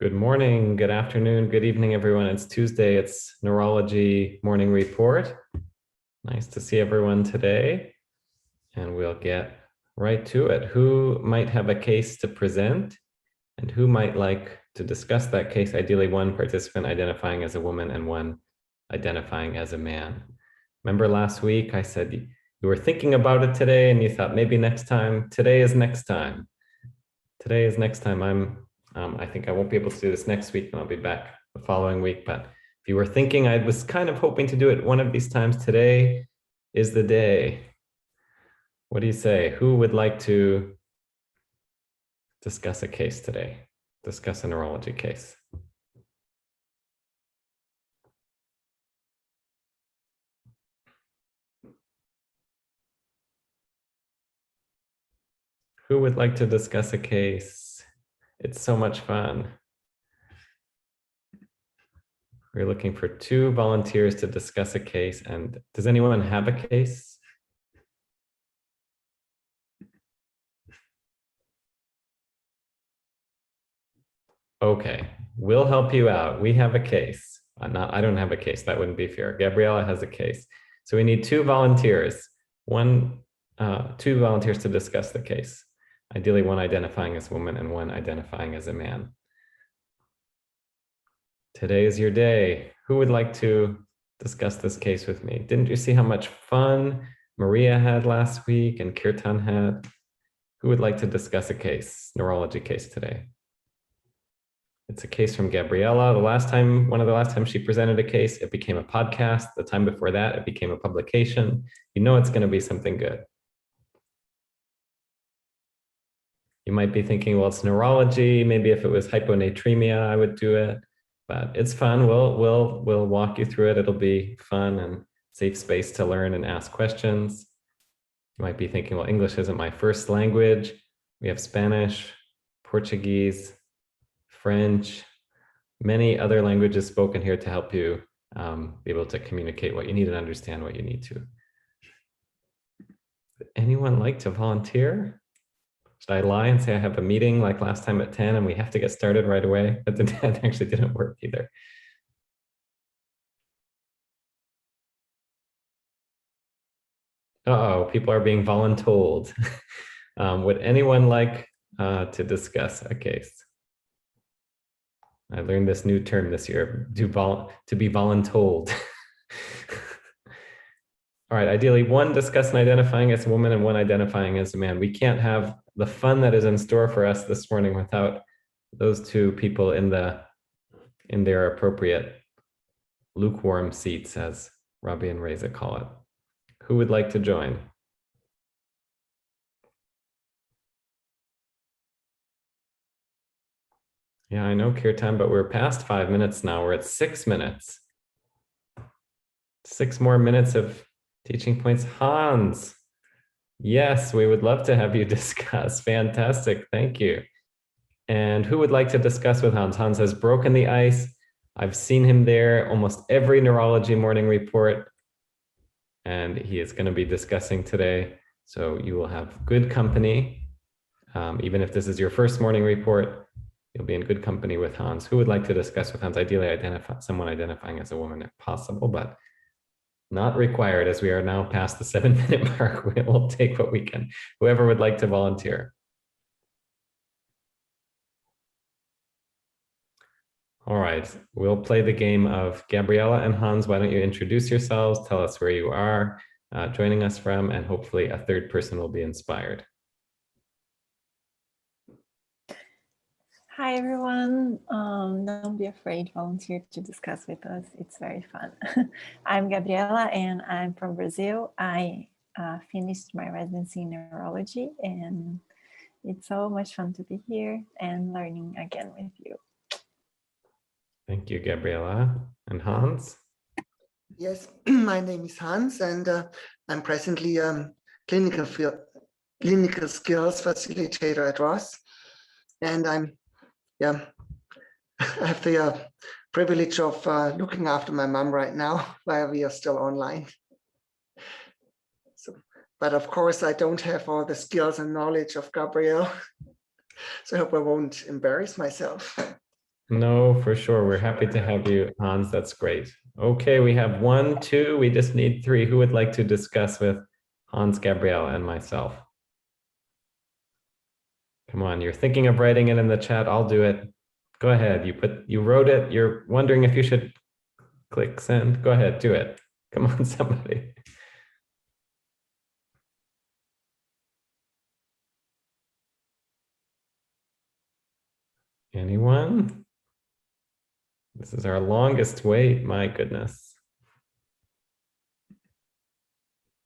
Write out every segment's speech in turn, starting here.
Good morning, good afternoon, good evening, everyone. It's Tuesday. It's Neurology Morning Report. Nice to see everyone today. And we'll get right to it. Who might have a case to present and who might like to discuss that case? Ideally, one participant identifying as a woman and one identifying as a man. Remember last week I said you were thinking about it today and you thought maybe next time. Today is next time. Today is next time. I think I won't be able to do this next week and I'll be back the following week. But if you were thinking, I was kind of hoping to do it one of these times. Today is the day. What do you say? Who would like to discuss a case today? Discuss a neurology case. Who would like to discuss a case? It's so much fun. We're looking for 2 volunteers to discuss a case. And does anyone have a case? Okay, we'll help you out. We have a case. I don't have a case. That wouldn't be fair. Gabriella has a case. So we need 2 volunteers. 2 volunteers to discuss the case. Ideally, one identifying as a woman and one identifying as a man. Today is your day. Who would like to discuss this case with me? Didn't you see how much fun Maria had last week and Kirtan had? Who would like to discuss a case, neurology case today? It's a case from Gabriella. One of the last times she presented a case, it became a podcast. The time before that, it became a publication. You know it's going to be something good. You might be thinking, well, it's neurology. Maybe if it was hyponatremia, I would do it. But it's fun. We'll walk you through it. It'll be fun and safe space to learn and ask questions. You might be thinking, well, English isn't my first language. We have Spanish, Portuguese, French, many other languages spoken here to help you be able to communicate what you need and understand what you need to. Would anyone like to volunteer? Should I lie and say I have a meeting like last time at 10 and we have to get started right away? But that actually didn't work either. Uh-oh, people are being voluntold. Would anyone like to discuss a case? I learned this new term this year, to be voluntold. All right, ideally one discussing identifying as a woman and one identifying as a man. We can't have the fun that is in store for us this morning without those 2 people in their appropriate lukewarm seats, as Robbie and Reza call it. Who would like to join? Yeah, I know, Kirtan, but we're past 5 minutes now. We're at 6 minutes. 6 more minutes of teaching points. Hans, yes, we would love to have you discuss. Fantastic, thank you. And who would like to discuss with Hans? Hans has broken the ice. I've seen him there almost every neurology morning report, and he is going to be discussing today. So you will have good company. Even if this is your first morning report, you'll be in good company with Hans. Who would like to discuss with Hans? Ideally, someone identifying as a woman if possible, but not required, as we are now past the 7-minute mark. We'll take what we can. Whoever would like to volunteer. All right, we'll play the game of Gabriella and Hans. Why don't you introduce yourselves, tell us where you are joining us from, and hopefully a 3rd person will be inspired. Hi, everyone. Don't be afraid, volunteer to discuss with us. It's very fun. I'm Gabriella and I'm from Brazil. I finished my residency in neurology and it's so much fun to be here and learning again with you. Thank you, Gabriella. And Hans? Yes, my name is Hans and I'm presently clinical skills facilitator at Ross. And I have the privilege of looking after my mom right now while we are still online. So, but of course, I don't have all the skills and knowledge of Gabrielle. So I hope I won't embarrass myself. No, for sure. We're happy to have you, Hans. That's great. Okay, we have 1, 2. We just need 3. Who would like to discuss with Hans, Gabrielle, and myself? Come on, you're thinking of writing it in the chat. I'll do it. Go ahead. You wrote it. You're wondering if you should click send. Go ahead, do it. Come on, somebody. Anyone? This is our longest wait, my goodness.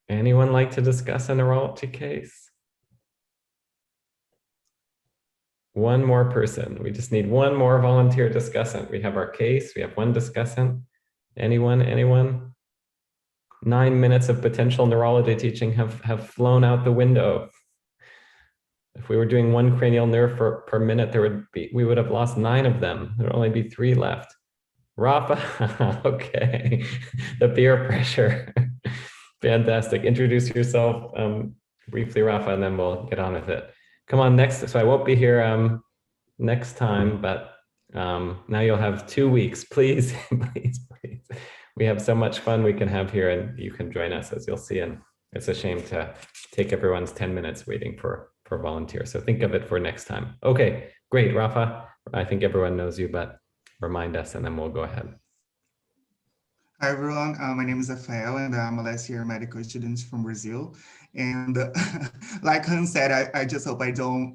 Anyone like to discuss a neurology case? One more person. We just need one more volunteer discussant. We have our case, we have one discussant. Anyone? 9 minutes of potential neurology teaching have flown out the window. If we were doing 1 cranial nerve per minute, we would have lost 9 of them. There would only be 3 left. Rafa, okay. The peer pressure. Fantastic. Introduce yourself briefly, Rafa, and then we'll get on with it. Come on, next. So I won't be here next time, but now you'll have 2 weeks. Please, please. We have so much fun we can have here, and you can join us, as you'll see. And it's a shame to take everyone's 10 minutes waiting for volunteers. So think of it for next time. Okay, great, Rafa. I think everyone knows you, but remind us, and then we'll go ahead. Hi, everyone. My name is Rafael, and I'm a last year medical student from Brazil. And like Hans said, I just hope I don't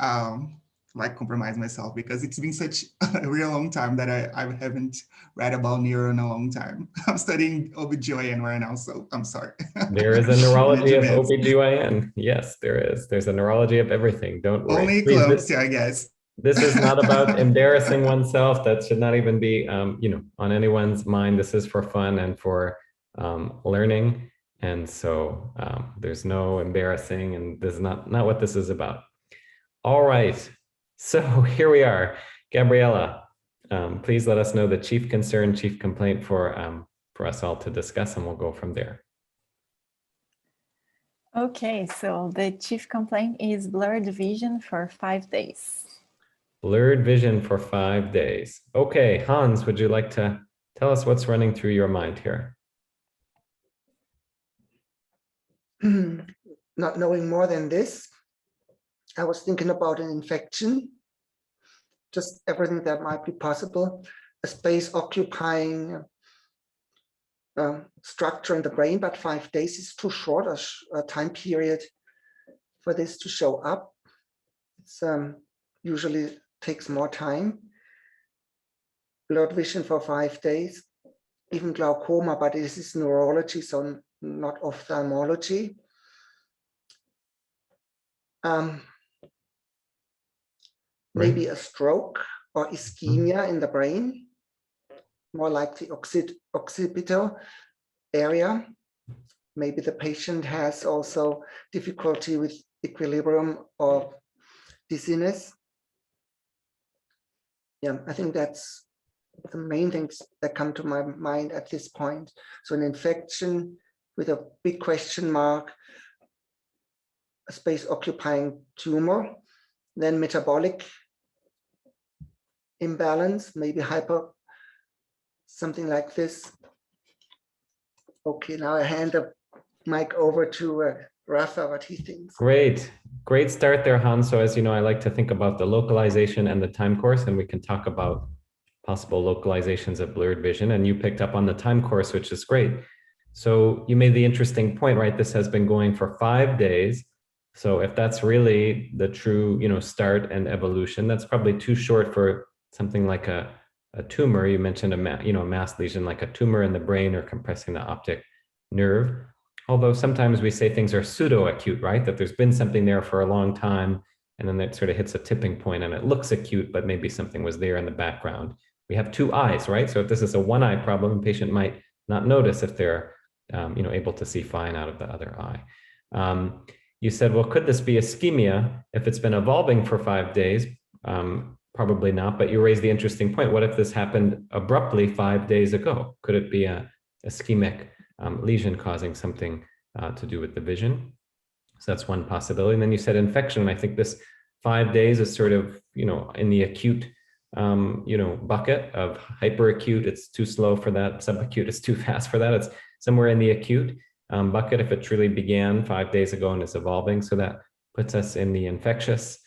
compromise myself, because it's been such a real long time that I haven't read about neuro in a long time. I'm studying OBGYN right now, so I'm sorry. There is a neurology of OBGYN. Yes, there is. There's a neurology of everything. Don't worry. Only clumps, yeah, I guess. This is not about embarrassing oneself. That should not even be, on anyone's mind. This is for fun and for learning. And so there's no embarrassing, and this is not what this is about. All right. So here we are. Gabriella, please let us know the chief concern, chief complaint for us all to discuss, and we'll go from there. Okay, so the chief complaint is blurred vision for 5 days. Blurred vision for 5 days. Okay, Hans, would you like to tell us what's running through your mind here? Not knowing more than this, I was thinking about an infection, just everything that might be possible, a space occupying structure in the brain, but 5 days is too short a time period for this to show up. It's usually takes more time. Blurred vision for 5 days, even glaucoma, but this is neurology, so not ophthalmology. Maybe a stroke or ischemia in the brain, more like the occipital area. Maybe the patient has also difficulty with equilibrium or dizziness. Yeah, I think that's the main things that come to my mind at this point. So an infection with a big question mark, a space occupying tumor, then metabolic imbalance, maybe hyper, something like this. Okay, now I hand the mic over to Rafa, what he thinks. Great start there, Hans. So as you know, I like to think about the localization and the time course, and we can talk about possible localizations of blurred vision. And you picked up on the time course, which is great. So you made the interesting point, right? This has been going for 5 days. So if that's really the true, start and evolution, that's probably too short for something like a tumor. You mentioned a mass lesion like a tumor in the brain or compressing the optic nerve. Although sometimes we say things are pseudo-acute, right? That there's been something there for a long time, and then it sort of hits a tipping point and it looks acute, but maybe something was there in the background. We have 2 eyes, right? So if this is a one eye problem, the patient might not notice if they're able to see fine out of the other eye. You said, well, could this be ischemia if it's been evolving for 5 days? Probably not, but you raised the interesting point. What if this happened abruptly 5 days ago? Could it be a ischemic lesion causing something to do with the vision? So that's one possibility. And then you said infection. And I think this 5 days is sort of, in the acute bucket of hyperacute, it's too slow for that, subacute, it's too fast for that. It's somewhere in the acute bucket if it truly began 5 days ago and is evolving. So that puts us in the infectious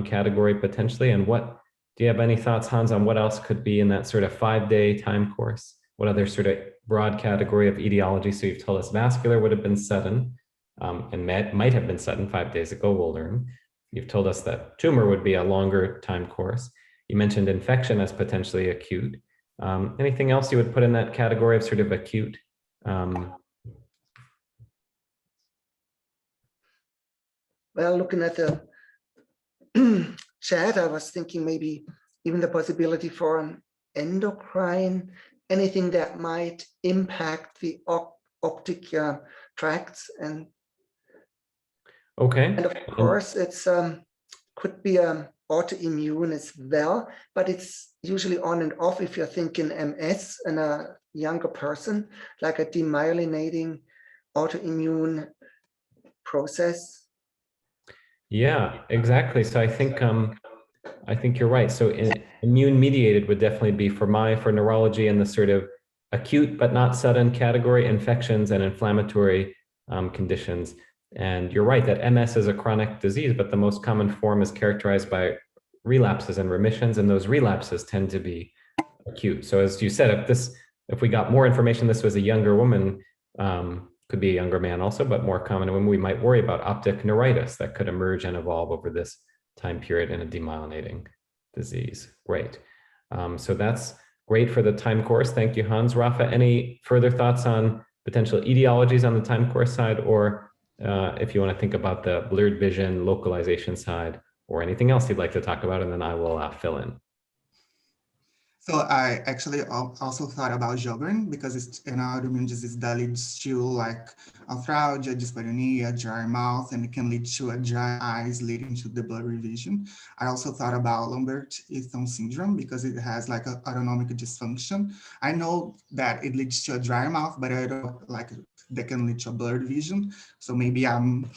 category potentially. And do you have any thoughts, Hans, on what else could be in that sort of 5-day time course? What other sort of broad category of etiology? So you've told us vascular would have been sudden and might have been sudden 5 days ago, we'll learn. You've told us that tumor would be a longer time course. You mentioned infection as potentially acute. Anything else you would put in that category of sort of acute? Well, looking at the chat, I was thinking maybe even the possibility for an endocrine, anything that might impact the optic tracts. And okay. And of course, it's could be autoimmune as well, but it's usually on and off if you're thinking MS in a younger person, like a demyelinating autoimmune process. Yeah, exactly. So I think you're right. So immune mediated would definitely be for neurology in the sort of acute but not sudden category, infections and inflammatory conditions. And you're right that MS is a chronic disease, but the most common form is characterized by relapses and remissions, and those relapses tend to be acute. So as you said, if we got more information, this was a younger woman, could be a younger man also, but more common in women, we might worry about optic neuritis that could emerge and evolve over this time period in a demyelinating disease. Great. So that's great for the time course. Thank you, Hans. Rafa, any further thoughts on potential etiologies on the time course side, or if you want to think about the blurred vision, localization side, or anything else you'd like to talk about, and then I will fill in. So I actually also thought about Sjogren because it's an autoimmune disease that leads to like arthralgia, dyspareunia, dry mouth, and it can lead to a dry eyes leading to the blurry vision. I also thought about Lambert-Eaton syndrome because it has like an autonomic dysfunction. I know that it leads to a dry mouth, but I don't like that can lead to a blurred vision. So maybe I'm,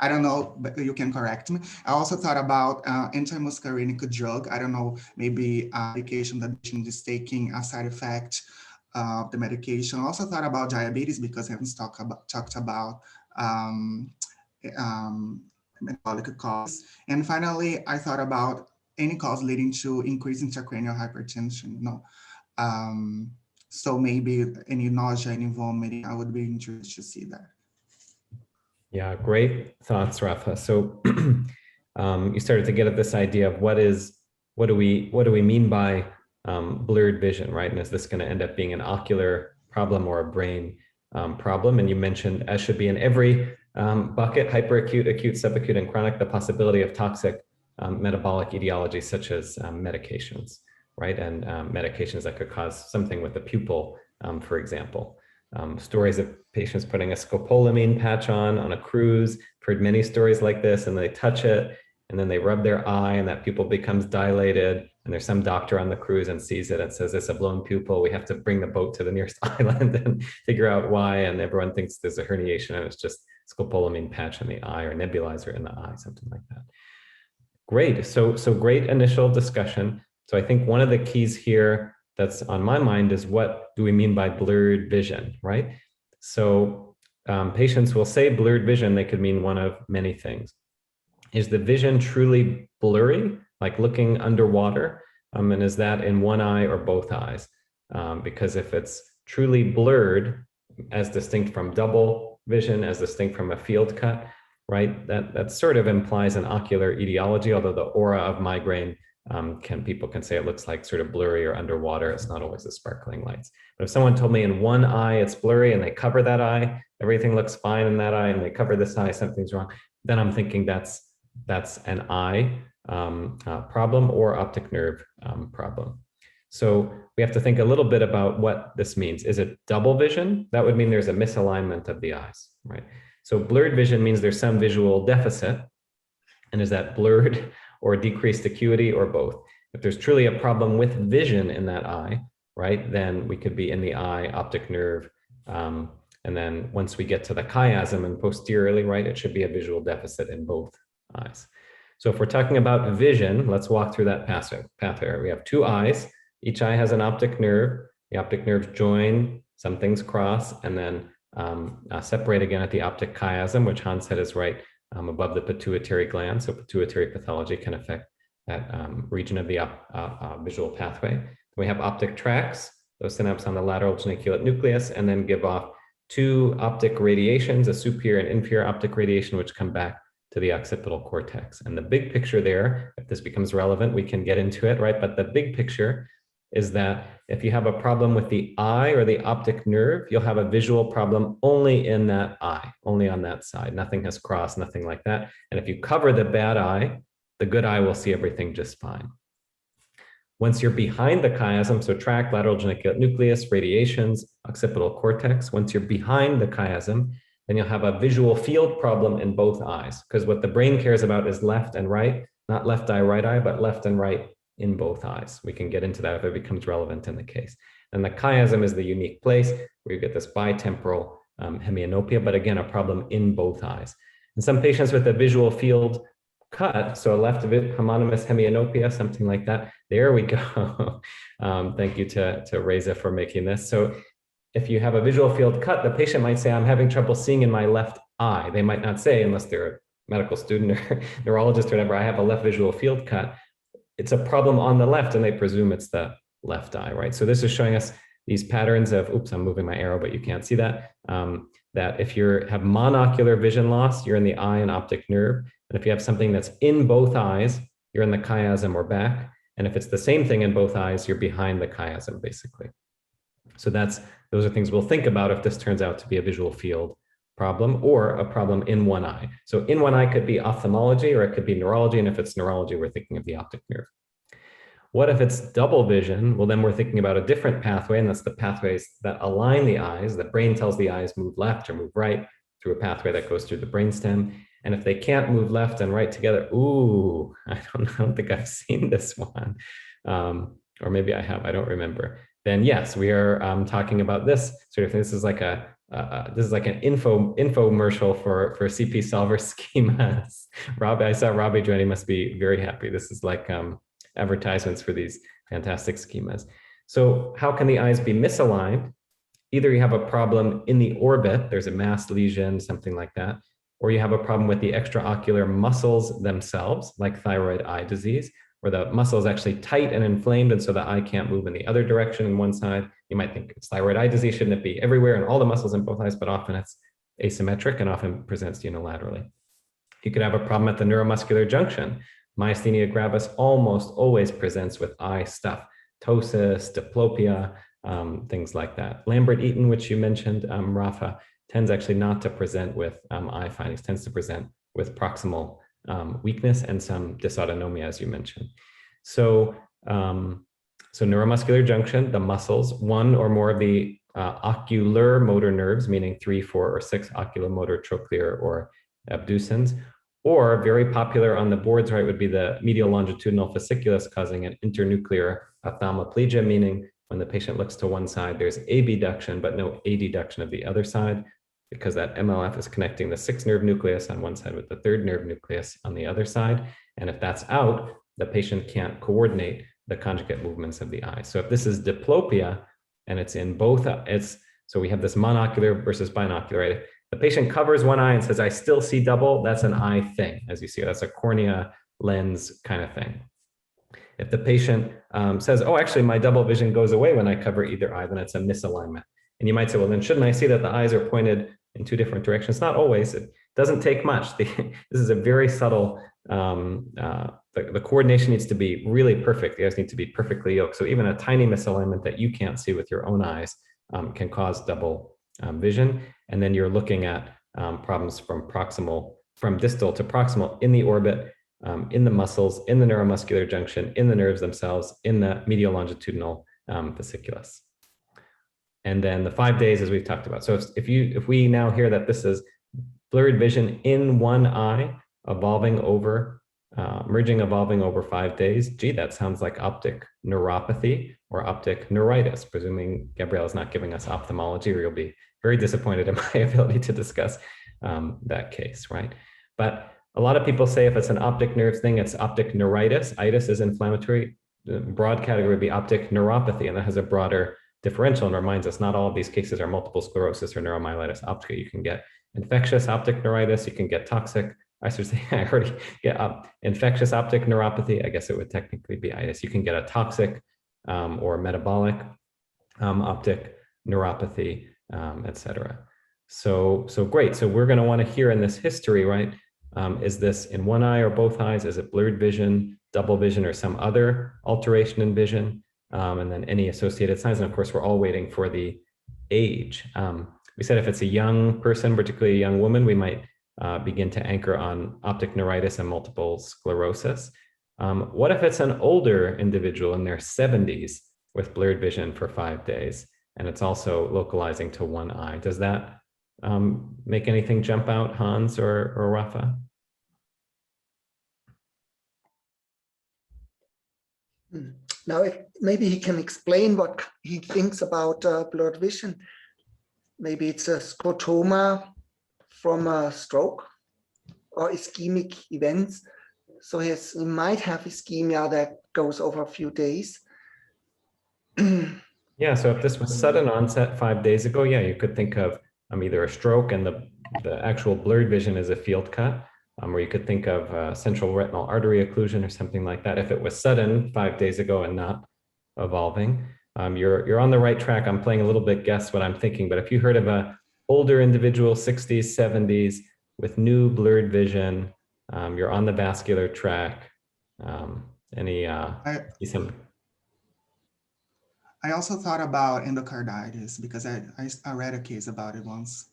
I don't know, but you can correct me. I also thought about anti-muscarinic drug. I don't know, maybe medication that the patient is taking a side effect of the medication. I also thought about diabetes because I haven't talked about metabolic causes. And finally, I thought about any cause leading to increased intracranial hypertension, so maybe any nausea, any vomiting, I would be interested to see that. Yeah, great thoughts, Rafa. So you started to get at this idea of what do we mean by blurred vision, right? And is this going to end up being an ocular problem or a brain problem? And you mentioned, as should be in every bucket, hyperacute, acute, subacute, and chronic, the possibility of toxic metabolic etiologies such as medications, right? And medications that could cause something with the pupil, for example. Stories of patients putting a scopolamine patch on a cruise. I've heard many stories like this, and they touch it, and then they rub their eye, and that pupil becomes dilated, and there's some doctor on the cruise and sees it and says, it's a blown pupil. We have to bring the boat to the nearest island and figure out why, and everyone thinks there's a herniation, and it's just scopolamine patch in the eye or nebulizer in the eye, something like that. Great, so great initial discussion. So I think one of the keys here that's on my mind is, what do we mean by blurred vision, right? So patients will say blurred vision, they could mean one of many things. Is the vision truly blurry, like looking underwater? And is that in one eye or both eyes? Because if it's truly blurred, as distinct from double vision, as distinct from a field cut, right? That sort of implies an ocular etiology, although the aura of migraine, people can say it looks like sort of blurry or underwater. It's not always the sparkling lights. But if someone told me in one eye it's blurry and they cover that eye, everything looks fine in that eye, and they cover this eye, something's wrong, then I'm thinking that's an eye problem or optic nerve problem. So we have to think a little bit about what this means. Is it double vision? That would mean there's a misalignment of the eyes, right? So blurred vision means there's some visual deficit. And is that blurred or decreased acuity or both? If there's truly a problem with vision in that eye, right, then we could be in the eye, optic nerve. And then once we get to the chiasm and posteriorly, right, it should be a visual deficit in both eyes. So if we're talking about vision, let's walk through that pathway. We have two eyes. Each eye has an optic nerve. The optic nerves join, some things cross, and then separate again at the optic chiasm, which Hans said is right above the pituitary gland. So pituitary pathology can affect that region of the visual pathway. We have optic tracts, those synapses on the lateral geniculate nucleus, and then give off two optic radiations, a superior and inferior optic radiation, which come back to the occipital cortex. And the big picture there, if this becomes relevant, we can get into it, right? But the big picture is that if you have a problem with the eye or the optic nerve, you'll have a visual problem only in that eye, only on that side. Nothing has crossed, nothing like that. And if you cover the bad eye, the good eye will see everything just fine. Once you're behind the chiasm, so tract, lateral geniculate nucleus, radiations, occipital cortex, once you're behind the chiasm, then you'll have a visual field problem in both eyes, because what the brain cares about is left and right, not left eye, right eye, but left and right in both eyes. We can get into that if it becomes relevant in the case. And the chiasm is the unique place where you get this bitemporal hemianopia, but again, a problem in both eyes. In some patients with a visual field cut, so a left homonymous hemianopia, something like that, there we go. Thank you to Reza for making this. So if you have a visual field cut, the patient might say, I'm having trouble seeing in my left eye. They might not say, unless they're a medical student or neurologist or whatever, I have a left visual field cut. It's a problem on the left, and they presume it's the left eye, right? So this is showing us these patterns of, oops, I'm moving my arrow, but you can't see that, that if you have monocular vision loss, you're in the eye and optic nerve. And if you have something that's in both eyes, you're in the chiasm or back. And if it's the same thing in both eyes, you're behind the chiasm, basically. So those are things we'll think about if this turns out to be a visual field problem or a problem in one eye. So in one eye could be ophthalmology or it could be neurology. And if it's neurology, we're thinking of the optic nerve. What if it's double vision? Well, then we're thinking about a different pathway, and that's the pathways that align the eyes. The brain tells the eyes move left or move right through a pathway that goes through the brainstem. And if they can't move left and right together, ooh, I don't think I've seen this one. Or maybe I have, I don't remember. Then yes, we are talking about this sort of thing. This is like an infomercial for CP solver schemas. Robbie, I saw Robbie joining, must be very happy. This is like advertisements for these fantastic schemas. So how can the eyes be misaligned? Either you have a problem in the orbit, there's a mass lesion, something like that, or you have a problem with the extraocular muscles themselves, like thyroid eye disease, where the muscle is actually tight and inflamed, and so the eye can't move in the other direction in one side. You might think it's thyroid eye disease, shouldn't it be everywhere and all the muscles in both eyes, but often it's asymmetric and often presents unilaterally. You could have a problem at the neuromuscular junction. Myasthenia gravis almost always presents with eye stuff, ptosis, diplopia, things like that. Lambert-Eaton, which you mentioned, Rafa, tends actually not to present with eye findings, tends to present with proximal weakness and some dysautonomia, as you mentioned. So, so neuromuscular junction, the muscles, one or more of the ocular motor nerves, meaning 3, 4, or 6 oculomotor trochlear or abducens, or very popular on the boards, right, would be the medial longitudinal fasciculus causing an internuclear ophthalmoplegia, meaning when the patient looks to one side, there's abduction, but no adduction of the other side, because that MLF is connecting the 6th nerve nucleus on one side with the 3rd nerve nucleus on the other side. And if that's out, the patient can't coordinate the conjugate movements of the eye. So if this is diplopia and it's in both, so we have this monocular versus binocular, right? The patient covers one eye and says, I still see double, that's an eye thing, as you see, that's a cornea lens kind of thing. If the patient says, oh, actually my double vision goes away when I cover either eye, then it's a misalignment. And you might say, well, then shouldn't I see that the eyes are pointed in 2 different directions? Not always, it doesn't take much. This is a very subtle, the coordination needs to be really perfect. The eyes need to be perfectly yoked. So even a tiny misalignment that you can't see with your own eyes can cause double vision. And then you're looking at problems from distal to proximal in the orbit, in the muscles, in the neuromuscular junction, in the nerves themselves, in the medial longitudinal fasciculus. And then the 5 days, as we've talked about. So if we now hear that this is blurred vision in one eye, evolving over 5 days, gee, that sounds like optic neuropathy or optic neuritis, presuming Gabrielle is not giving us ophthalmology, or you'll be very disappointed in my ability to discuss that case, right? But A lot of people say if it's an optic nerve thing, it's optic neuritis. Itis is inflammatory. The broad category would be optic neuropathy, and that has a broader differential and reminds us not all of these cases are multiple sclerosis or neuromyelitis optica. You can get infectious optic neuritis, you can get toxic, I should say, I already get infectious optic neuropathy. I guess it would technically be itis. You can get a toxic or metabolic optic neuropathy, etc. So great. So we're going to want to hear in this history, right? Is this in one eye or both eyes? Is it blurred vision, double vision, or some other alteration in vision? And then any associated signs. And of course, we're all waiting for the age. We said if it's a young person, particularly a young woman, we might begin to anchor on optic neuritis and multiple sclerosis. What if it's an older individual in their 70s with blurred vision for 5 days, and it's also localizing to one eye? Does that make anything jump out, Hans or Rafa? Now, maybe he can explain what he thinks about blurred vision. Maybe it's a scotoma from a stroke or ischemic events. So he might have ischemia that goes over a few days. Yeah, so if this was sudden onset 5 days ago, yeah, you could think of either a stroke and the actual blurred vision is a field cut, or you could think of central retinal artery occlusion or something like that. If it was sudden 5 days ago and not evolving, you're on the right track. I'm playing a little bit guess what I'm thinking, but if you heard of a older individual, 60s, 70s, with new blurred vision, you're on the vascular track. I also thought about endocarditis because I read a case about it once.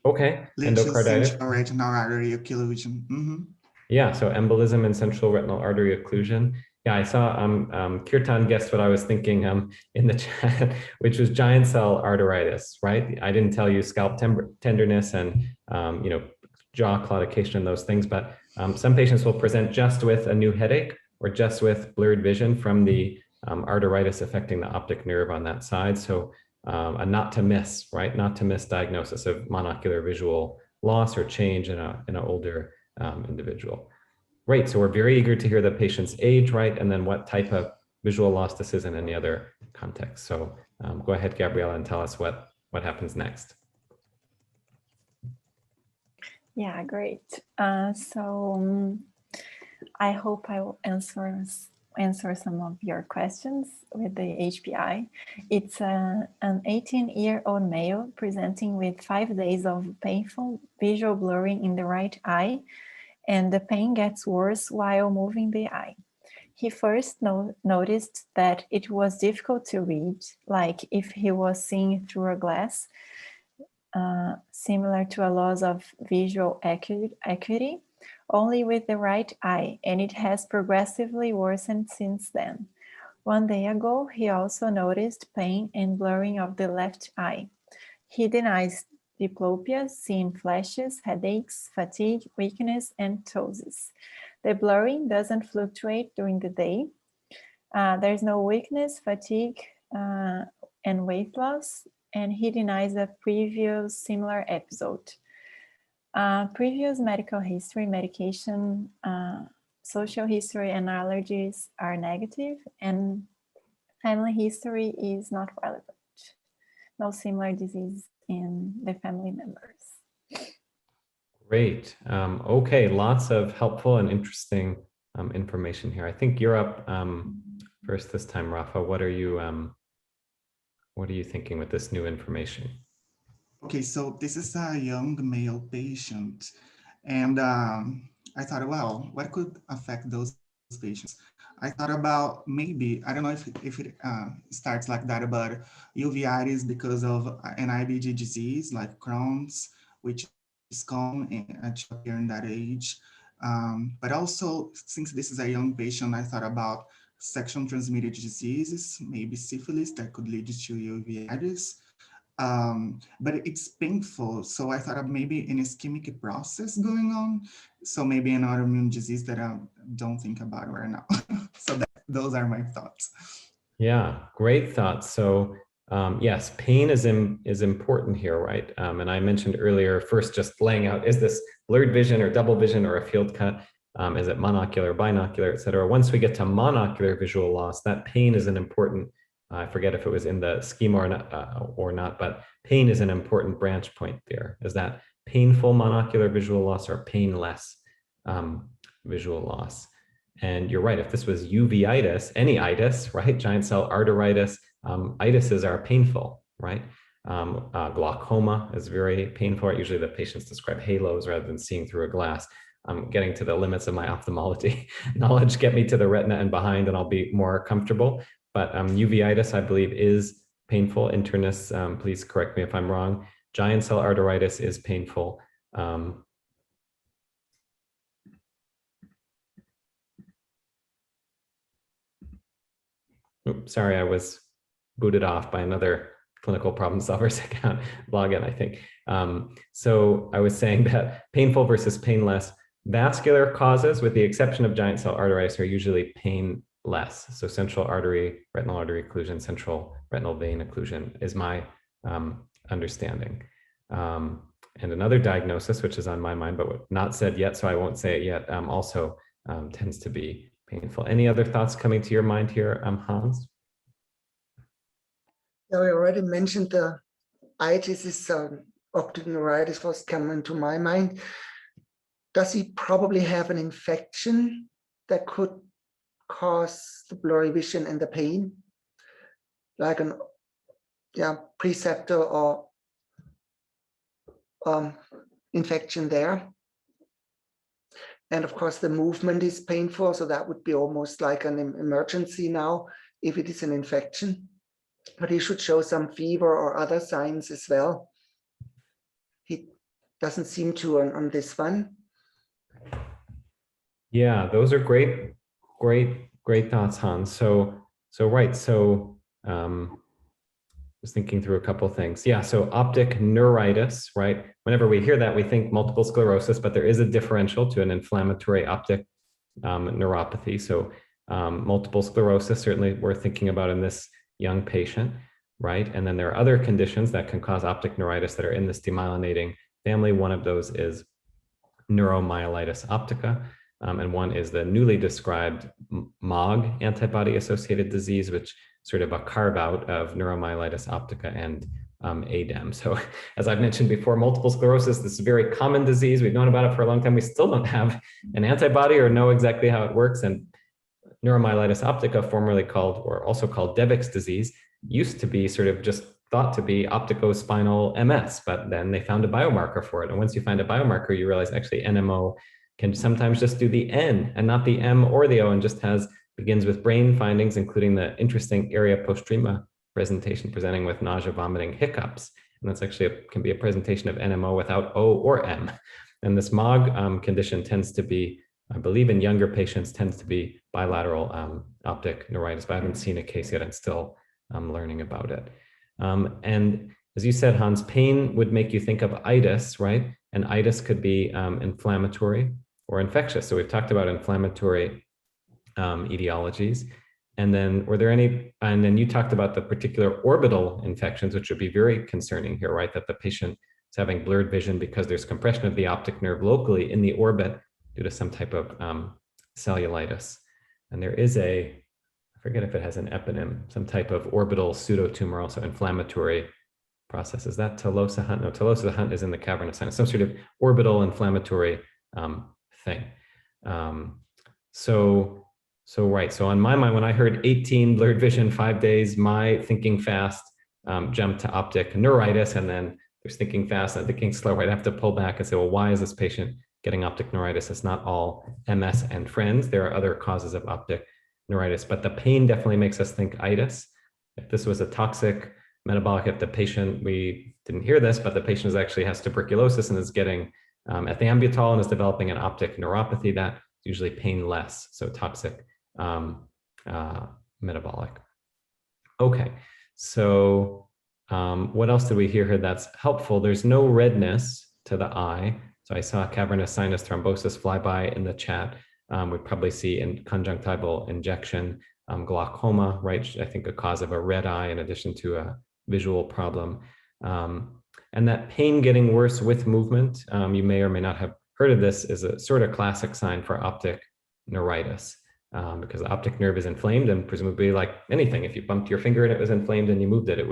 Okay, endocarditis. Central retinal artery occlusion. Mm-hmm. Yeah, so embolism and central retinal artery occlusion. Yeah, I saw Kirtan guessed what I was thinking in the chat, which was giant cell arteritis, right? I didn't tell you scalp tenderness and jaw claudication and those things, but some patients will present just with a new headache or just with blurred vision from the arteritis affecting the optic nerve on that side. So a not to miss, right? Not to miss diagnosis of monocular visual loss or change in an older individual. Great, so we're very eager to hear the patient's age, right? And then what type of visual loss this is in any other context. So go ahead, Gabriela, and tell us what happens next. Yeah, great. So I hope I will answer some of your questions with the HPI. It's an 18-year-old male presenting with 5 days of painful visual blurring in the right eye, and the pain gets worse while moving the eye. He first noticed that it was difficult to read, like if he was seeing through a glass, similar to a loss of visual acuity, only with the right eye, and it has progressively worsened since then. 1 day ago, he also noticed pain and blurring of the left eye. He denies diplopia, seeing flashes, headaches, fatigue, weakness, and ptosis. The blurring doesn't fluctuate during the day. There's no weakness, fatigue, and weight loss, and he denies a previous similar episode. Previous medical history, medication, social history, and allergies are negative, and family history is not relevant. No similar disease in the family members. Great. Okay, lots of helpful and interesting information here. I think you're up first this time, Rafa. What are you thinking with this new information? Okay, so this is a young male patient, and I thought, well, what could affect those patients? I thought about maybe, I don't know if it starts like that, but uveitis because of an IBD disease like Crohn's, which is common in that age. But also, since this is a young patient, I thought about sexually transmitted diseases, maybe syphilis that could lead to uveitis. But it's painful. So I thought of maybe an ischemic process going on. So maybe an autoimmune disease that I don't think about right now. So those are my thoughts. Yeah, great thoughts. So Yes, pain is important here, right? And I mentioned earlier, first just laying out, is this blurred vision or double vision or a field cut? Is it monocular, binocular, et cetera? Once we get to monocular visual loss, that pain is an important, I forget if it was in the schema or not, but pain is an important branch point there. Is that painful monocular visual loss or painless visual loss? And you're right, if this was uveitis, any itis, right? Giant cell arteritis, itises are painful, right? Glaucoma is very painful. Usually the patients describe halos rather than seeing through a glass. Getting to the limits of my ophthalmology knowledge, get me to the retina and behind and I'll be more comfortable. But uveitis, I believe, is painful. Internists, please correct me if I'm wrong. Giant cell arteritis is painful. Oops, sorry, I was booted off by another clinical problem solvers account login, I think. So I was saying that painful versus painless. Vascular causes, with the exception of giant cell arteritis, are usually painless. So central retinal artery occlusion, central retinal vein occlusion is my understanding. And another diagnosis, which is on my mind, but not said yet, so I won't say it yet, also tends to be painful. Any other thoughts coming to your mind here, Hans? Yeah, we already mentioned the itis is optic neuritis was coming to my mind. Does he probably have an infection that could cause the blurry vision and the pain, like an preceptor or infection there? And of course, the movement is painful, so that would be almost like an emergency now if it is an infection. But he should show some fever or other signs as well. He doesn't seem to on this one. Yeah, those are great thoughts, Hans. So right. So was thinking through a couple of things. Yeah, so optic neuritis, right? Whenever we hear that, we think multiple sclerosis, but there is a differential to an inflammatory optic neuropathy. So multiple sclerosis, certainly worth thinking about in this young patient, right? And then there are other conditions that can cause optic neuritis that are in this demyelinating family. One of those is Neuromyelitis Optica, and one is the newly described MOG antibody-associated disease, which sort of a carve out of Neuromyelitis Optica and ADEM. So as I've mentioned before, multiple sclerosis, this is a very common disease. We've known about it for a long time. We still don't have an antibody or know exactly how it works. And Neuromyelitis Optica, formerly called, or also called Defect disease, used to be sort of just thought to be opticospinal MS, but then they found a biomarker for it. And once you find a biomarker, you realize actually NMO can sometimes just do the N and not the M or the O, and just begins with brain findings, including the interesting area postrema presentation presenting with nausea, vomiting, hiccups. And that's actually can be a presentation of NMO without O or M. And this MOG condition tends to be, I believe in younger patients, tends to be bilateral optic neuritis, but I haven't seen a case yet. I'm still learning about it. And as you said, Hans, pain would make you think of itis, right? And itis could be inflammatory or infectious. So we've talked about inflammatory etiologies. And then were there any, and then you talked about the particular orbital infections, which would be very concerning here, right? That the patient is having blurred vision because there's compression of the optic nerve locally in the orbit due to some type of cellulitis. And there is I forget if it has an eponym, some type of orbital pseudotumor, also inflammatory process. Is that Tolosa Hunt? No, Tolosa Hunt is in the cavernous sinus, some sort of orbital inflammatory thing. So right, so on my mind, when I heard 18 blurred vision, 5 days, my thinking fast jumped to optic neuritis, and then there's thinking fast and thinking slow. I'd have to pull back and say, well, why is this patient getting optic neuritis? It's not all MS and friends. There are other causes of optic neuritis, but the pain definitely makes us think itis. If this was a toxic metabolic, if the patient, we didn't hear this, but the patient actually has tuberculosis and is getting ethambutol and is developing an optic neuropathy, that's usually painless, so toxic metabolic. Okay, so what else did we hear here that's helpful? There's no redness to the eye. So I saw cavernous sinus thrombosis fly by in the chat. We probably see in conjunctival injection, glaucoma, right? I think a cause of a red eye in addition to a visual problem. And that pain getting worse with movement, you may or may not have heard of this, is a sort of classic sign for optic neuritis, because the optic nerve is inflamed, and presumably, like anything, if you bumped your finger and it was inflamed and you moved it, it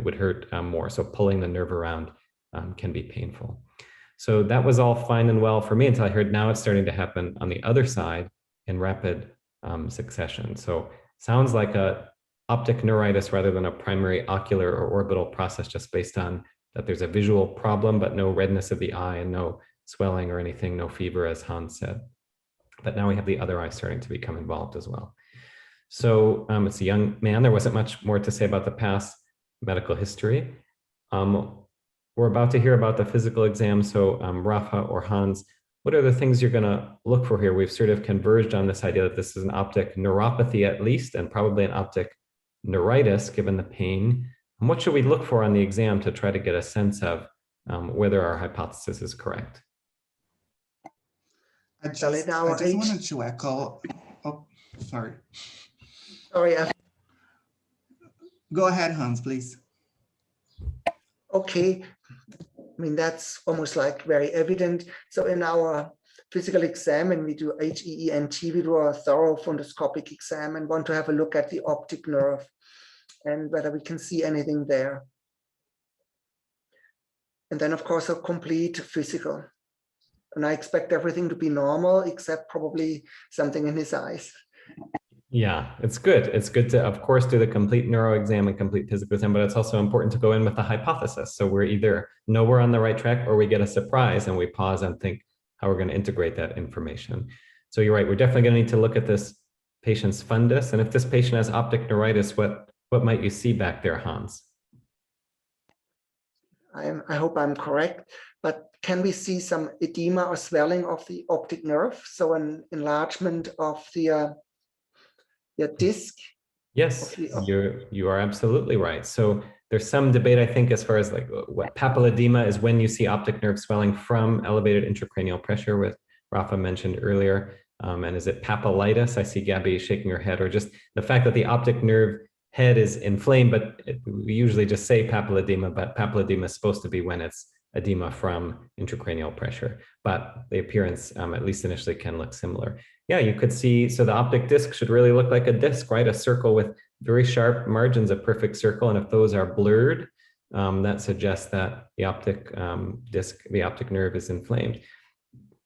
would hurt more. So pulling the nerve around can be painful. So that was all fine and well for me until I heard now it's starting to happen on the other side in rapid succession. So sounds like a optic neuritis rather than a primary ocular or orbital process, just based on that there's a visual problem, but no redness of the eye and no swelling or anything, no fever, as Hans said. But now we have the other eye starting to become involved as well. So it's a young man. There wasn't much more to say about the past medical history. We're about to hear about the physical exam. So Rafa or Hans, what are the things you're going to look for here? We've sort of converged on this idea that this is an optic neuropathy at least, and probably an optic neuritis given the pain. And what should we look for on the exam to try to get a sense of whether our hypothesis is correct? I just wanted to echo. Oh, sorry. Sorry. Go ahead, Hans, please. Okay. I mean, that's almost like very evident. So in our physical exam, when we do HEENT, we do a thorough fundoscopic exam and want to have a look at the optic nerve and whether we can see anything there. And then, of course, a complete physical. And I expect everything to be normal, except probably something in his eyes. Yeah, it's good. It's good to, of course, do the complete neuro exam and complete physical exam, but it's also important to go in with a hypothesis. So we're either know we're on the right track, or we get a surprise and we pause and think how we're going to integrate that information. So you're right, we're definitely going to need to look at this patient's fundus. And if this patient has optic neuritis, what might you see back there, Hans? I hope I'm correct, but can we see some edema or swelling of the optic nerve? So an enlargement of the disc? Yes, you are absolutely right. So there's some debate, I think, as far as like what papilledema is, when you see optic nerve swelling from elevated intracranial pressure, with Rafa mentioned earlier. And is it papillitis? I see Gabby shaking her head, or just the fact that the optic nerve head is inflamed, but we usually just say papilledema, but papilledema is supposed to be when it's edema from intracranial pressure, but the appearance, at least initially, can look similar. Yeah, you could see, so the optic disc should really look like a disc, right? A circle with very sharp margins, a perfect circle. And if those are blurred, that suggests that the optic disc, the optic nerve, is inflamed.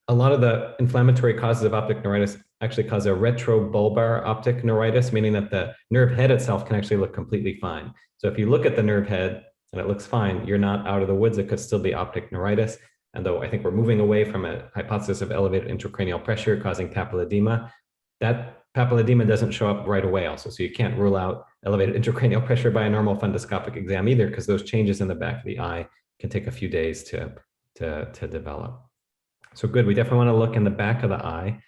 A lot of the inflammatory causes of optic neuritis actually cause a retrobulbar optic neuritis, meaning that the nerve head itself can actually look completely fine. So if you look at the nerve head and it looks fine, you're not out of the woods. It could still be optic neuritis. And though I think we're moving away from a hypothesis of elevated intracranial pressure causing papilledema, that papilledema doesn't show up right away also. So you can't rule out elevated intracranial pressure by a normal fundoscopic exam either, because those changes in the back of the eye can take a few days to develop. So good, we definitely want to look in the back of the eye.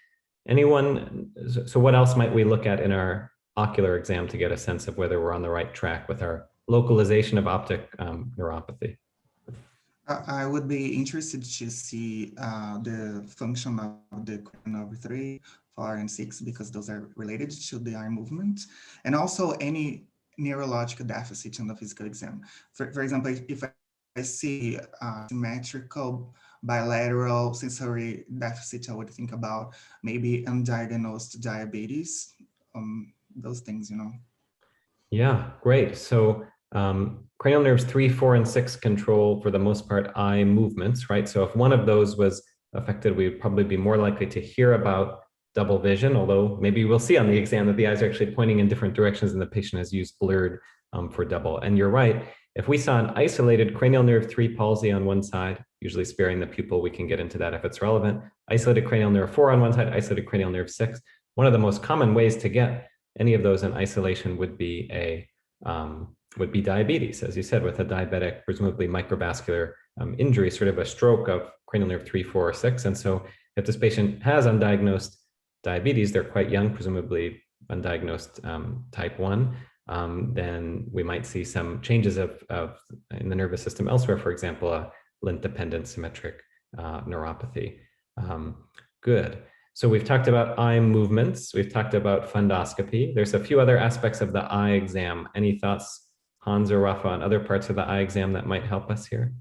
Anyone, so what else might we look at in our ocular exam to get a sense of whether we're on the right track with our localization of optic neuropathy? I would be interested to see the function of the cranial nerve 3, 4, and 6, because those are related to the eye movement, and also any neurological deficit in the physical exam. For example, if I see symmetrical bilateral sensory deficit, I would think about maybe undiagnosed diabetes, those things, you know. Yeah, great. So cranial nerves 3, 4, and 6 control, for the most part, eye movements, right? So if one of those was affected, we would probably be more likely to hear about double vision, although maybe we'll see on the exam that the eyes are actually pointing in different directions and the patient has used blurred for double. And you're right, if we saw an isolated cranial nerve 3 palsy on one side, usually sparing the pupil, we can get into that if it's relevant, isolated cranial nerve 4 on one side, isolated cranial nerve 6, one of the most common ways to get any of those in isolation would be diabetes, as you said, with a diabetic, presumably microvascular injury, sort of a stroke of cranial nerve 3, 4, or 6. And so if this patient has undiagnosed diabetes, they're quite young, presumably undiagnosed type 1, then we might see some changes in the nervous system elsewhere, for example, a lint-dependent symmetric neuropathy. Good. So we've talked about eye movements. We've talked about fundoscopy. There's a few other aspects of the eye exam. Any thoughts, Hans or Rafa, on other parts of the eye exam that might help us here?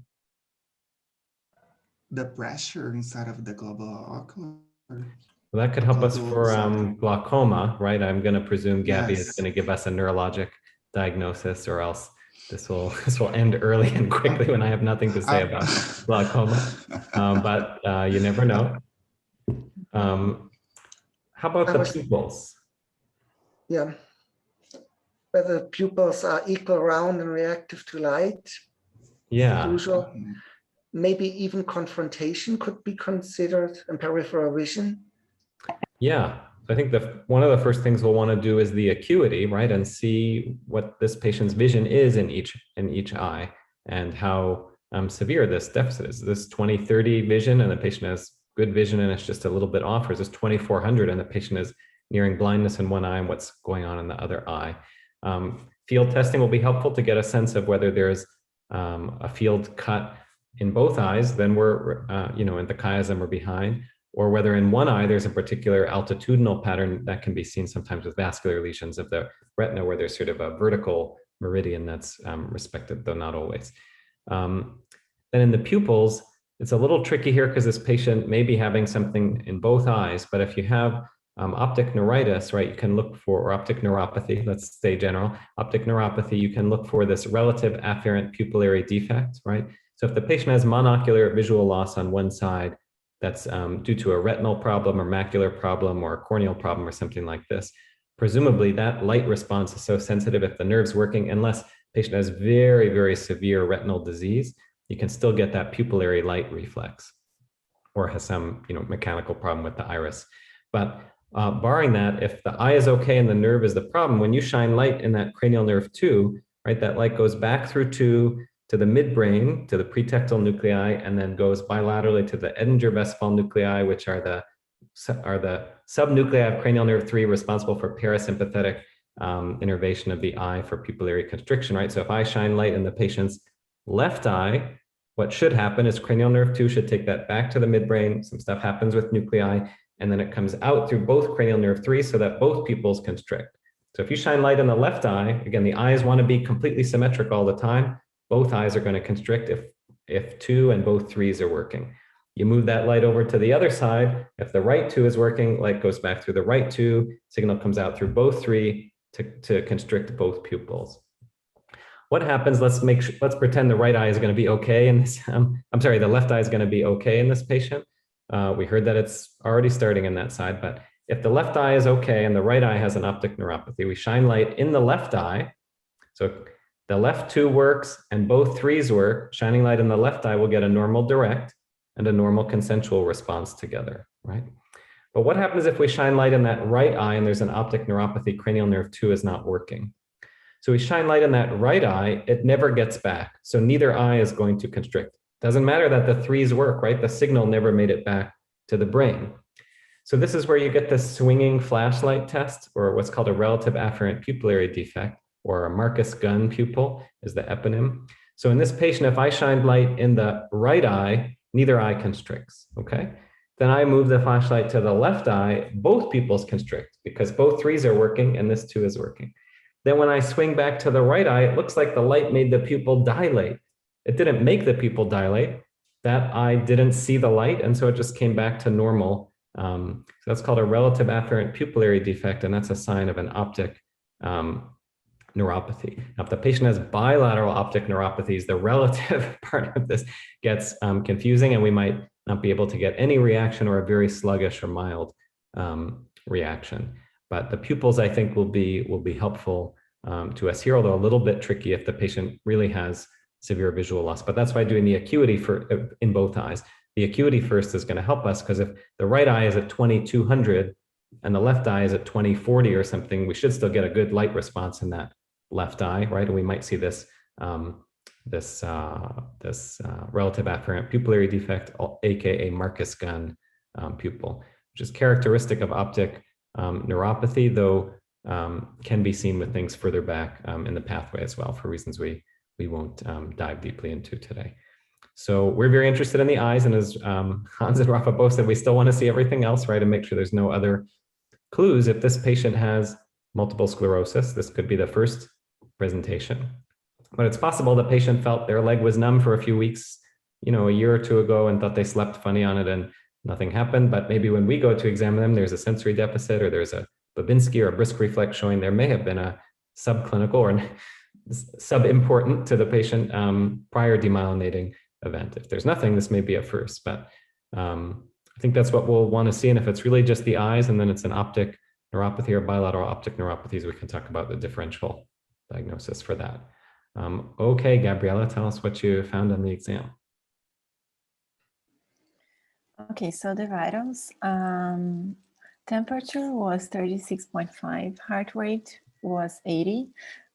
The pressure inside of the global ocular. Well, that could help us for glaucoma, right? I'm going to presume Gabby is going to give us a neurologic diagnosis, or else this will end early and quickly when I have nothing to say about glaucoma. But you never know. How about the pupils? Yeah. Whether pupils are equal, round, and reactive to light. Yeah. Usual. Maybe even confrontation could be considered in peripheral vision. Yeah. So I think one of the first things we'll want to do is the acuity, right? And see what this patient's vision is in each eye, and how severe this deficit is. This 20/30 vision and the patient has good vision and it's just a little bit off, or is this 2400 and the patient is nearing blindness in one eye and what's going on in the other eye? Field testing will be helpful to get a sense of whether there's a field cut in both eyes, then we're in the chiasm or behind, or whether in one eye there's a particular altitudinal pattern that can be seen sometimes with vascular lesions of the retina, where there's sort of a vertical meridian that's respected, though not always. Then in the pupils, it's a little tricky here because this patient may be having something in both eyes, but if you have optic neuritis, right, you can look for, or optic neuropathy, let's stay general, optic neuropathy, you can look for this relative afferent pupillary defect, right? So if the patient has monocular visual loss on one side, that's due to a retinal problem or macular problem or a corneal problem or something like this, presumably that light response is so sensitive if the nerve's working, unless the patient has very, very severe retinal disease, you can still get that pupillary light reflex, or has some mechanical problem with the iris. But barring that, if the eye is okay and the nerve is the problem, when you shine light in that cranial nerve 2, right, that light goes back through 2 to the midbrain, to the pretectal nuclei, and then goes bilaterally to the Edinger-Westphal nuclei, which are the subnuclei of cranial nerve 3 responsible for parasympathetic innervation of the eye for pupillary constriction, right? So if I shine light in the patient's left eye, what should happen is cranial nerve 2 should take that back to the midbrain, some stuff happens with nuclei, and then it comes out through both cranial nerve 3 so that both pupils constrict. So if you shine light in the left eye, again, the eyes want to be completely symmetric all the time. Both eyes are going to constrict if 2 and both 3s are working. You move that light over to the other side. If the right 2 is working, light goes back through the right 2, signal comes out through both 3 to constrict both pupils. What happens, let's pretend the right eye is going to be okay in this, the left eye is going to be okay in this patient. We heard that it's already starting in that side, but if the left eye is okay and the right eye has an optic neuropathy, we shine light in the left eye. So the left 2 works and both 3s work. Shining light in the left eye will get a normal direct and a normal consensual response together, right? But what happens if we shine light in that right eye and there's an optic neuropathy, cranial nerve 2 is not working? So we shine light in that right eye, it never gets back. So neither eye is going to constrict. Doesn't matter that the 3s work, right? The signal never made it back to the brain. So this is where you get the swinging flashlight test, or what's called a relative afferent pupillary defect, or a Marcus gun pupil is the eponym. So in this patient, if I shine light in the right eye, neither eye constricts, okay? Then I move the flashlight to the left eye, both pupils constrict because both 3s are working and this 2 is working. Then when I swing back to the right eye, it looks like the light made the pupil dilate. It didn't make the pupil dilate. That eye didn't see the light, and so it just came back to normal. So that's called a relative afferent pupillary defect, and that's a sign of an optic neuropathy. Now, if the patient has bilateral optic neuropathies, the relative part of this gets confusing, and we might not be able to get any reaction or a very sluggish or mild reaction. But the pupils, I think, will be helpful to us here, although a little bit tricky if the patient really has severe visual loss. But that's why doing the acuity in both eyes. The acuity first is going to help us, because if the right eye is at 2200 and the left eye is at 2040 or something, we should still get a good light response in that left eye, right? And we might see this relative afferent pupillary defect, aka Marcus gun pupil, which is characteristic of optic neuropathy, though can be seen with things further back in the pathway as well, for reasons we won't dive deeply into today. So we're very interested in the eyes, and as Hans and Rafa both said, we still want to see everything else, right, and make sure there's no other clues. If this patient has multiple sclerosis, this could be the first presentation. But it's possible the patient felt their leg was numb for a few weeks, a year or two ago, and thought they slept funny on it and nothing happened. But maybe when we go to examine them, there's a sensory deficit, or there's a Babinski or a brisk reflex showing there may have been a subclinical or sub-important to the patient prior demyelinating event. If there's nothing, this may be a first, but I think that's what we'll want to see. And if it's really just the eyes and then it's an optic neuropathy or bilateral optic neuropathies, we can talk about the differential diagnosis for that. Okay, Gabriela, tell us what you found on the exam. Okay, so the vitals, temperature was 36.5, heart rate was 80,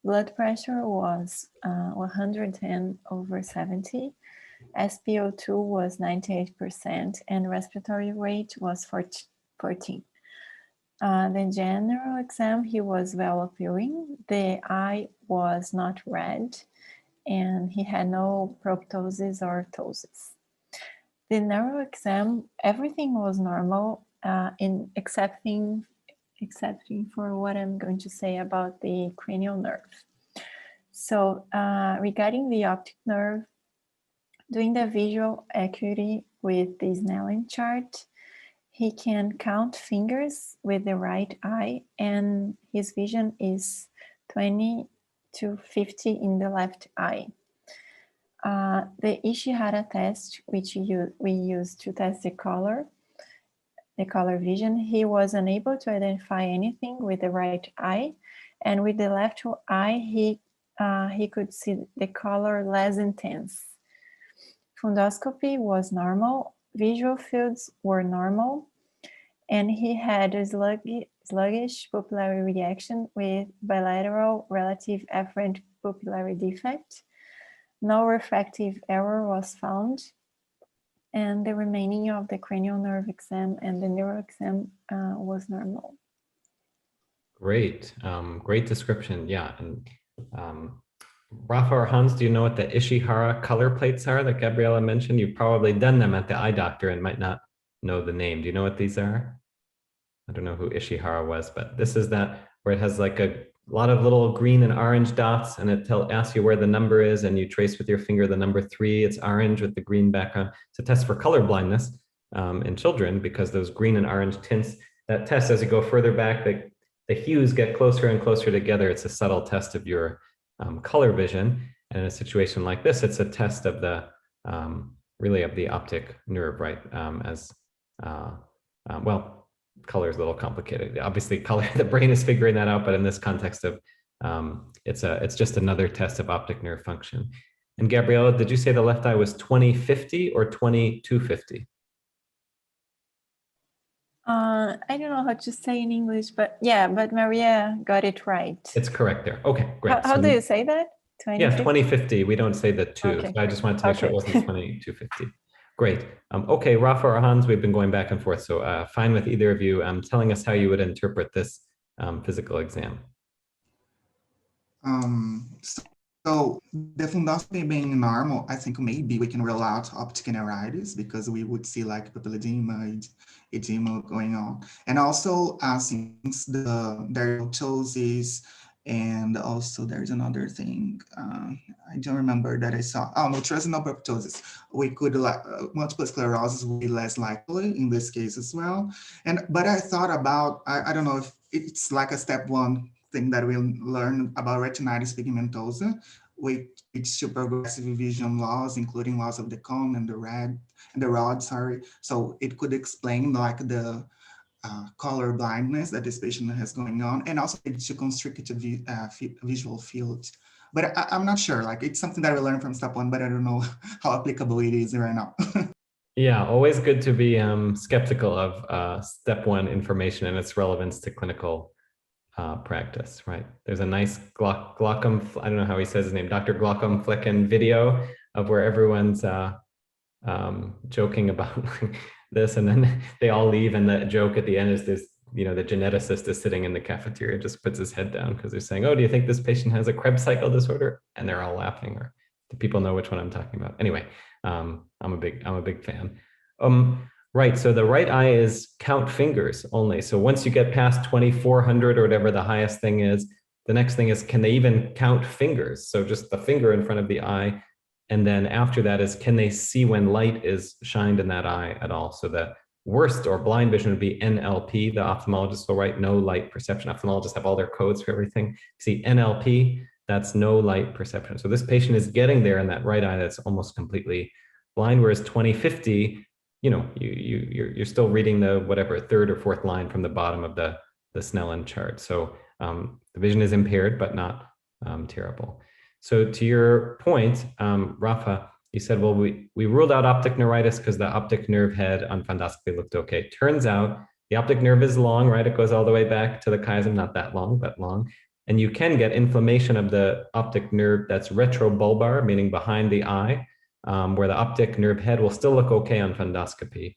blood pressure was 110/70, SpO2 was 98%, and respiratory rate was 14. The general exam, he was well appearing. The eye was not red, and he had no proptosis or ptosis. The neuro exam, everything was normal, excepting for what I'm going to say about the cranial nerve. So regarding the optic nerve, doing the visual acuity with the Snellen chart, he can count fingers with the right eye, and his vision is 20 to 50 in the left eye. The Ishihara test, which we used to test the color vision, he was unable to identify anything with the right eye, and with the left eye, he could see the color less intense. Fundoscopy was normal, visual fields were normal, and he had a sluggish pupillary reaction with bilateral relative afferent pupillary defect. No refractive error was found, and the remaining of the cranial nerve exam and the neuro exam was normal. Great, great description. Yeah, and Rafa or Hans, do you know what the Ishihara color plates are that Gabriela mentioned? You've probably done them at the eye doctor and might not know the name. Do you know what these are? I don't know who Ishihara was, but this is that where it has like a lot of little green and orange dots, and it asks you where the number is, and you trace with your finger the number 3. It's orange with the green background. It's a test for color blindness in children, because those green and orange tints, that test, as you go further back, the hues get closer and closer together. It's a subtle test of your color vision. And in a situation like this, it's a test of the really of the optic nerve, right? Well, color is a little complicated. Obviously, color, the brain is figuring that out, but in this context of it's just another test of optic nerve function. And Gabriela, did you say the left eye was 20/50 or 20/250? I don't know how to say in English, but yeah, but Maria got it right. It's correct there. Okay, great. How do you say that? 20/50? Yeah, 20/50. We don't say the 2. Okay, so I just wanted to make sure it wasn't 20/250. Great. Okay, Rafa or Hans, we've been going back and forth, so fine with either of you telling us how you would interpret this physical exam. So the fundoscopy being normal, I think maybe we can rule out optic neuritis, because we would see like papilledema, edema going on. And also since there are ptosis, and also there's another thing, I don't remember that I saw. Oh no, no proptosis. We could multiple sclerosis would be less likely in this case as well. But I thought about, I don't know if it's like a step 1 thing that we'll learn about retinitis pigmentosa, which to progressive vision loss, including loss of the cone and the rod, sorry. So it could explain like the color blindness that this patient has going on, and also to constricted visual field. But I'm not sure, like it's something that we learned from step 1, but I don't know how applicable it is right now. Yeah, always good to be skeptical of step 1 information and its relevance to clinical practice, right? There's a nice Glaucom, I don't know how he says his name, Dr. Glaucom Flecken video of where everyone's joking about this, and then they all leave, and the joke at the end is this, the geneticist is sitting in the cafeteria, just puts his head down because they're saying, oh, do you think this patient has a Krebs cycle disorder? And they're all laughing. Or do people know which one I'm talking about? Anyway, I'm a big fan. Right, so the right eye is count fingers only. So once you get past 2400 or whatever the highest thing is, the next thing is, can they even count fingers? So just the finger in front of the eye. And then after that is, can they see when light is shined in that eye at all? So the worst or blind vision would be NLP. The ophthalmologist will write no light perception. Ophthalmologists have all their codes for everything. See, NLP, that's no light perception. So this patient is getting there in that right eye that's almost completely blind, whereas 20/50, you're still reading the whatever third or fourth line from the bottom of the Snellen chart. So the vision is impaired, but not terrible. So to your point, Rafa, you said, well, we ruled out optic neuritis because the optic nerve head on fundoscopy looked okay. Turns out the optic nerve is long, right? It goes all the way back to the chiasm, not that long, but long. And you can get inflammation of the optic nerve that's retrobulbar, meaning behind the eye, where the optic nerve head will still look okay on fundoscopy.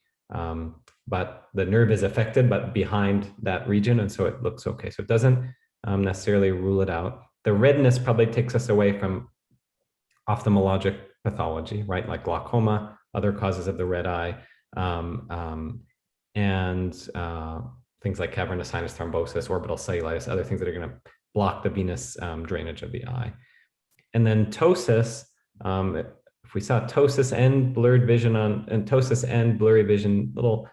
But the nerve is affected, but behind that region, and so it looks okay. So it doesn't necessarily rule it out. The redness probably takes us away from ophthalmologic pathology, right? Like glaucoma, other causes of the red eye, and things like cavernous sinus thrombosis, orbital cellulitis, other things that are going to block the venous drainage of the eye. And then ptosis, if we saw ptosis and blurred vision and ptosis and blurry vision, little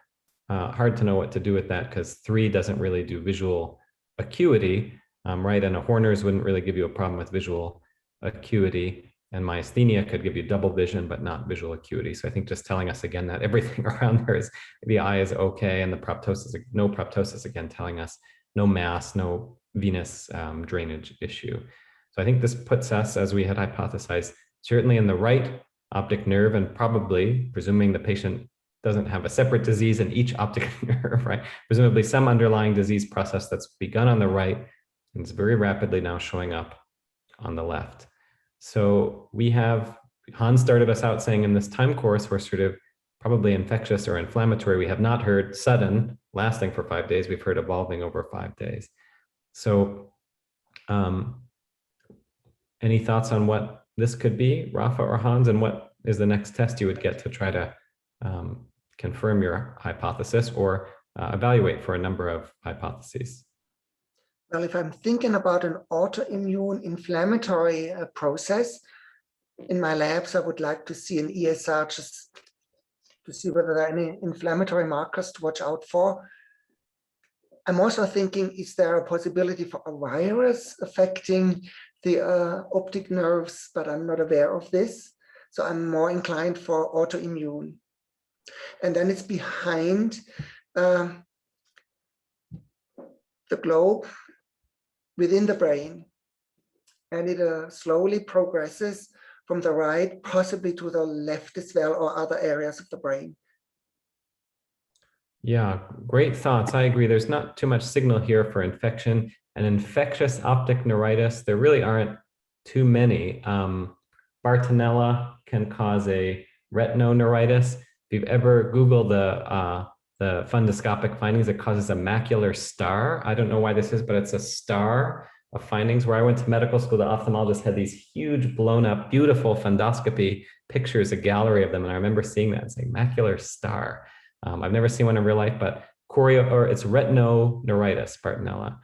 hard to know what to do with that because 3 doesn't really do visual acuity, right? And a Horner's wouldn't really give you a problem with visual acuity. And myasthenia could give you double vision, but not visual acuity. So I think just telling us again that everything around there is, the eye is okay, and the proptosis, no proptosis, again, telling us no mass, no venous drainage issue. So I think this puts us, as we had hypothesized, certainly in the right optic nerve, and probably, presuming the patient doesn't have a separate disease in each optic nerve, right? Presumably some underlying disease process that's begun on the right, and it's very rapidly now showing up on the left. So we have, Hans started us out saying in this time course, we're sort of probably infectious or inflammatory. We have not heard sudden, lasting for 5 days. We've heard evolving over 5 days. So any thoughts on what this could be, Rafa or Hans, and what is the next test you would get to try to confirm your hypothesis or evaluate for a number of hypotheses? Well, if I'm thinking about an autoimmune inflammatory process, in my labs, I would like to see an ESR just to see whether there are any inflammatory markers to watch out for. I'm also thinking, is there a possibility for a virus affecting the optic nerves, but I'm not aware of this. So I'm more inclined for autoimmune. And then it's behind the globe within the brain. And it slowly progresses from the right, possibly to the left as well, or other areas of the brain. Yeah, great thoughts. I agree. There's not too much signal here for infection. And infectious optic neuritis, there really aren't too many. Bartonella can cause a retinal neuritis. If you've ever Googled the fundoscopic findings, it causes a macular star. I don't know why this is, but it's a star of findings. Where I went to medical school, the ophthalmologist had these huge blown up, beautiful fundoscopy pictures, a gallery of them. And I remember seeing that and saying, macular star. I've never seen one in real life, but it's retinal neuritis, Bartonella.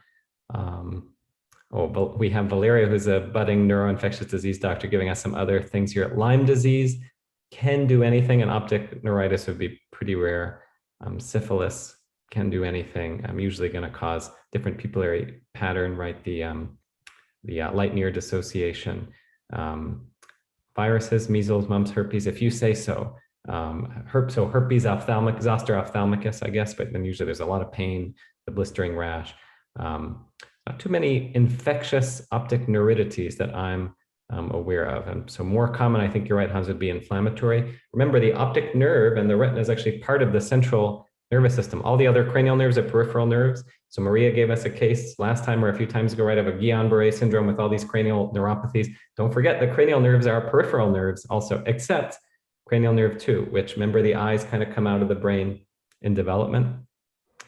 But we have Valeria, who's a budding neuroinfectious disease doctor, giving us some other things here. Lyme disease can do anything, and optic neuritis would be pretty rare. Syphilis can do anything. I'm usually going to cause different pupillary pattern, right? The light near dissociation. Viruses, measles, mumps, herpes, if you say so. So herpes ophthalmic, zoster ophthalmicus, I guess, but then usually there's a lot of pain, the blistering rash. Not too many infectious optic neuritis that I'm aware of. And so more common, I think you're right, Hans, would be inflammatory. Remember, the optic nerve and the retina is actually part of the central nervous system. All the other cranial nerves are peripheral nerves. So Maria gave us a case last time or a few times ago, right, of a Guillain-Barré syndrome with all these cranial neuropathies. Don't forget the cranial nerves are peripheral nerves also, except cranial nerve 2, which, remember, the eyes kind of come out of the brain in development.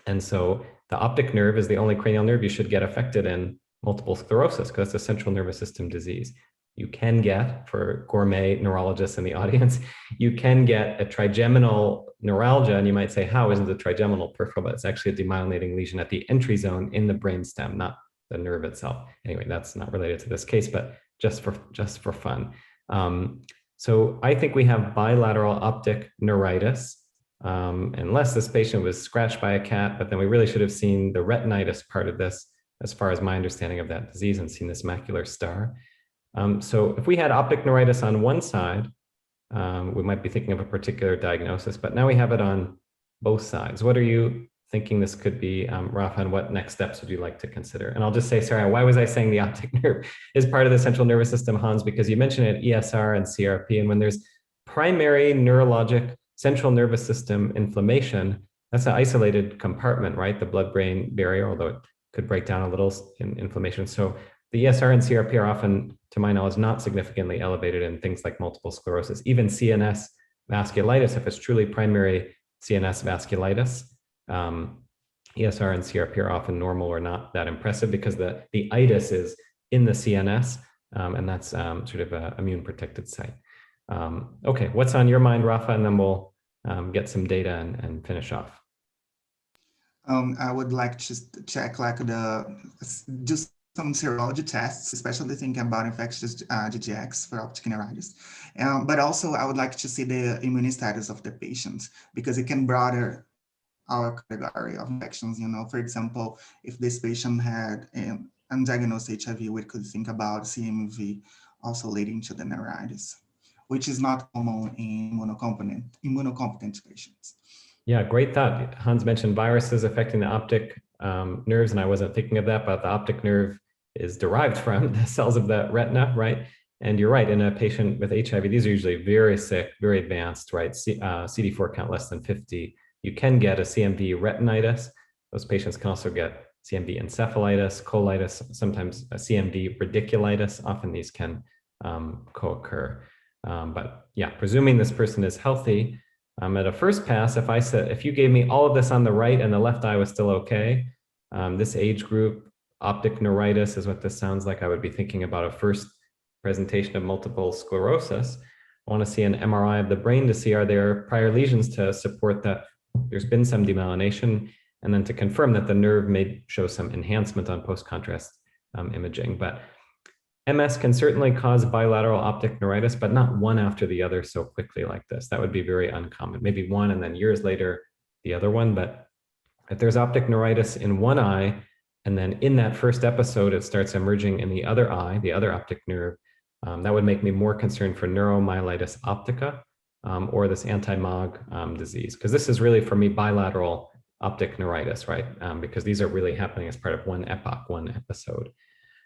And so the optic nerve is the only cranial nerve you should get affected in multiple sclerosis, because it's a central nervous system disease. You can get, for gourmet neurologists in the audience, you can get a trigeminal neuralgia, and you might say, how isn't the trigeminal peripheral? But it's actually a demyelinating lesion at the entry zone in the brainstem, not the nerve itself. Anyway, that's not related to this case, but just for fun. So I think we have bilateral optic neuritis, unless this patient was scratched by a cat, but then we really should have seen the retinitis part of this as far as my understanding of that disease and seen this macular star. So if we had optic neuritis on one side, we might be thinking of a particular diagnosis, but now we have it on both sides. What are you thinking this could be, Rafa, and what next steps would you like to consider? And I'll just say, sorry, why was I saying the optic nerve is part of the central nervous system, Hans? Because you mentioned it, ESR and CRP, and when there's primary neurologic central nervous system inflammation, that's an isolated compartment, right? The blood-brain barrier, although it could break down a little in inflammation. So the ESR and CRP are often, to my knowledge, not significantly elevated in things like multiple sclerosis, even CNS vasculitis, if it's truly primary CNS vasculitis. ESR and CRP are often normal or not that impressive because the itis is in the CNS, and that's sort of an immune protected site. Okay, what's on your mind, Rafa? And then we'll get some data and finish off. I would like to check like just some serology tests, especially thinking about infectious GGX for optic neuritis. But also I would like to see the immune status of the patient because it can broaden our category of infections. You know, for example, if this patient had an undiagnosed HIV, we could think about CMV also leading to the neuritis, which is not common in immunocompetent patients. Yeah, great thought. Hans mentioned viruses affecting the optic nerves, and I wasn't thinking of that, but the optic nerve is derived from the cells of the retina, right? And you're right, in a patient with HIV, these are usually very sick, very advanced, right? CD4 count less than 50. You can get a CMV retinitis. Those patients can also get CMV encephalitis, colitis, sometimes a CMV radiculitis. Often these can co-occur. But yeah, presuming this person is healthy, at a first pass, if you gave me all of this on the right and the left eye was still okay, this age group, optic neuritis is what this sounds like. I would be thinking about a first presentation of multiple sclerosis. I want to see an MRI of the brain to see are there prior lesions to support that there's been some demyelination, and then to confirm that the nerve may show some enhancement on post-contrast imaging. But MS can certainly cause bilateral optic neuritis, but not one after the other so quickly like this. That would be very uncommon. Maybe one and then years later, the other one. But if there's optic neuritis in one eye, and then in that first episode, it starts emerging in the other eye, the other optic nerve, that would make me more concerned for Neuromyelitis Optica or this anti-MOG disease, because this is really, for me, bilateral optic neuritis, right? Because these are really happening as part of one epoch, one episode.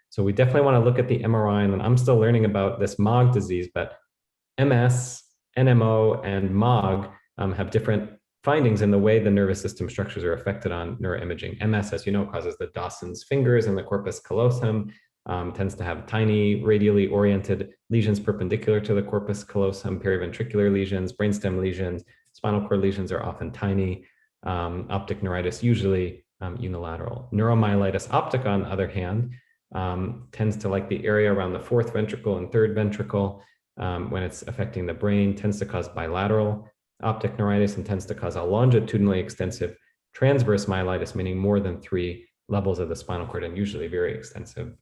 So we definitely want to look at the MRI, and I'm still learning about this MOG disease, but MS, NMO, and MOG have different findings in the way the nervous system structures are affected on neuroimaging. MS, as you know, causes the Dawson's fingers and the corpus callosum, tends to have tiny radially oriented lesions perpendicular to the corpus callosum, periventricular lesions, brainstem lesions, spinal cord lesions are often tiny. Optic neuritis, usually unilateral. Neuromyelitis optica, on the other hand, tends to like the area around the fourth ventricle and third ventricle when it's affecting the brain, tends to cause bilateral optic neuritis and tends to cause a longitudinally extensive transverse myelitis, meaning more than 3 levels of the spinal cord and usually very extensive.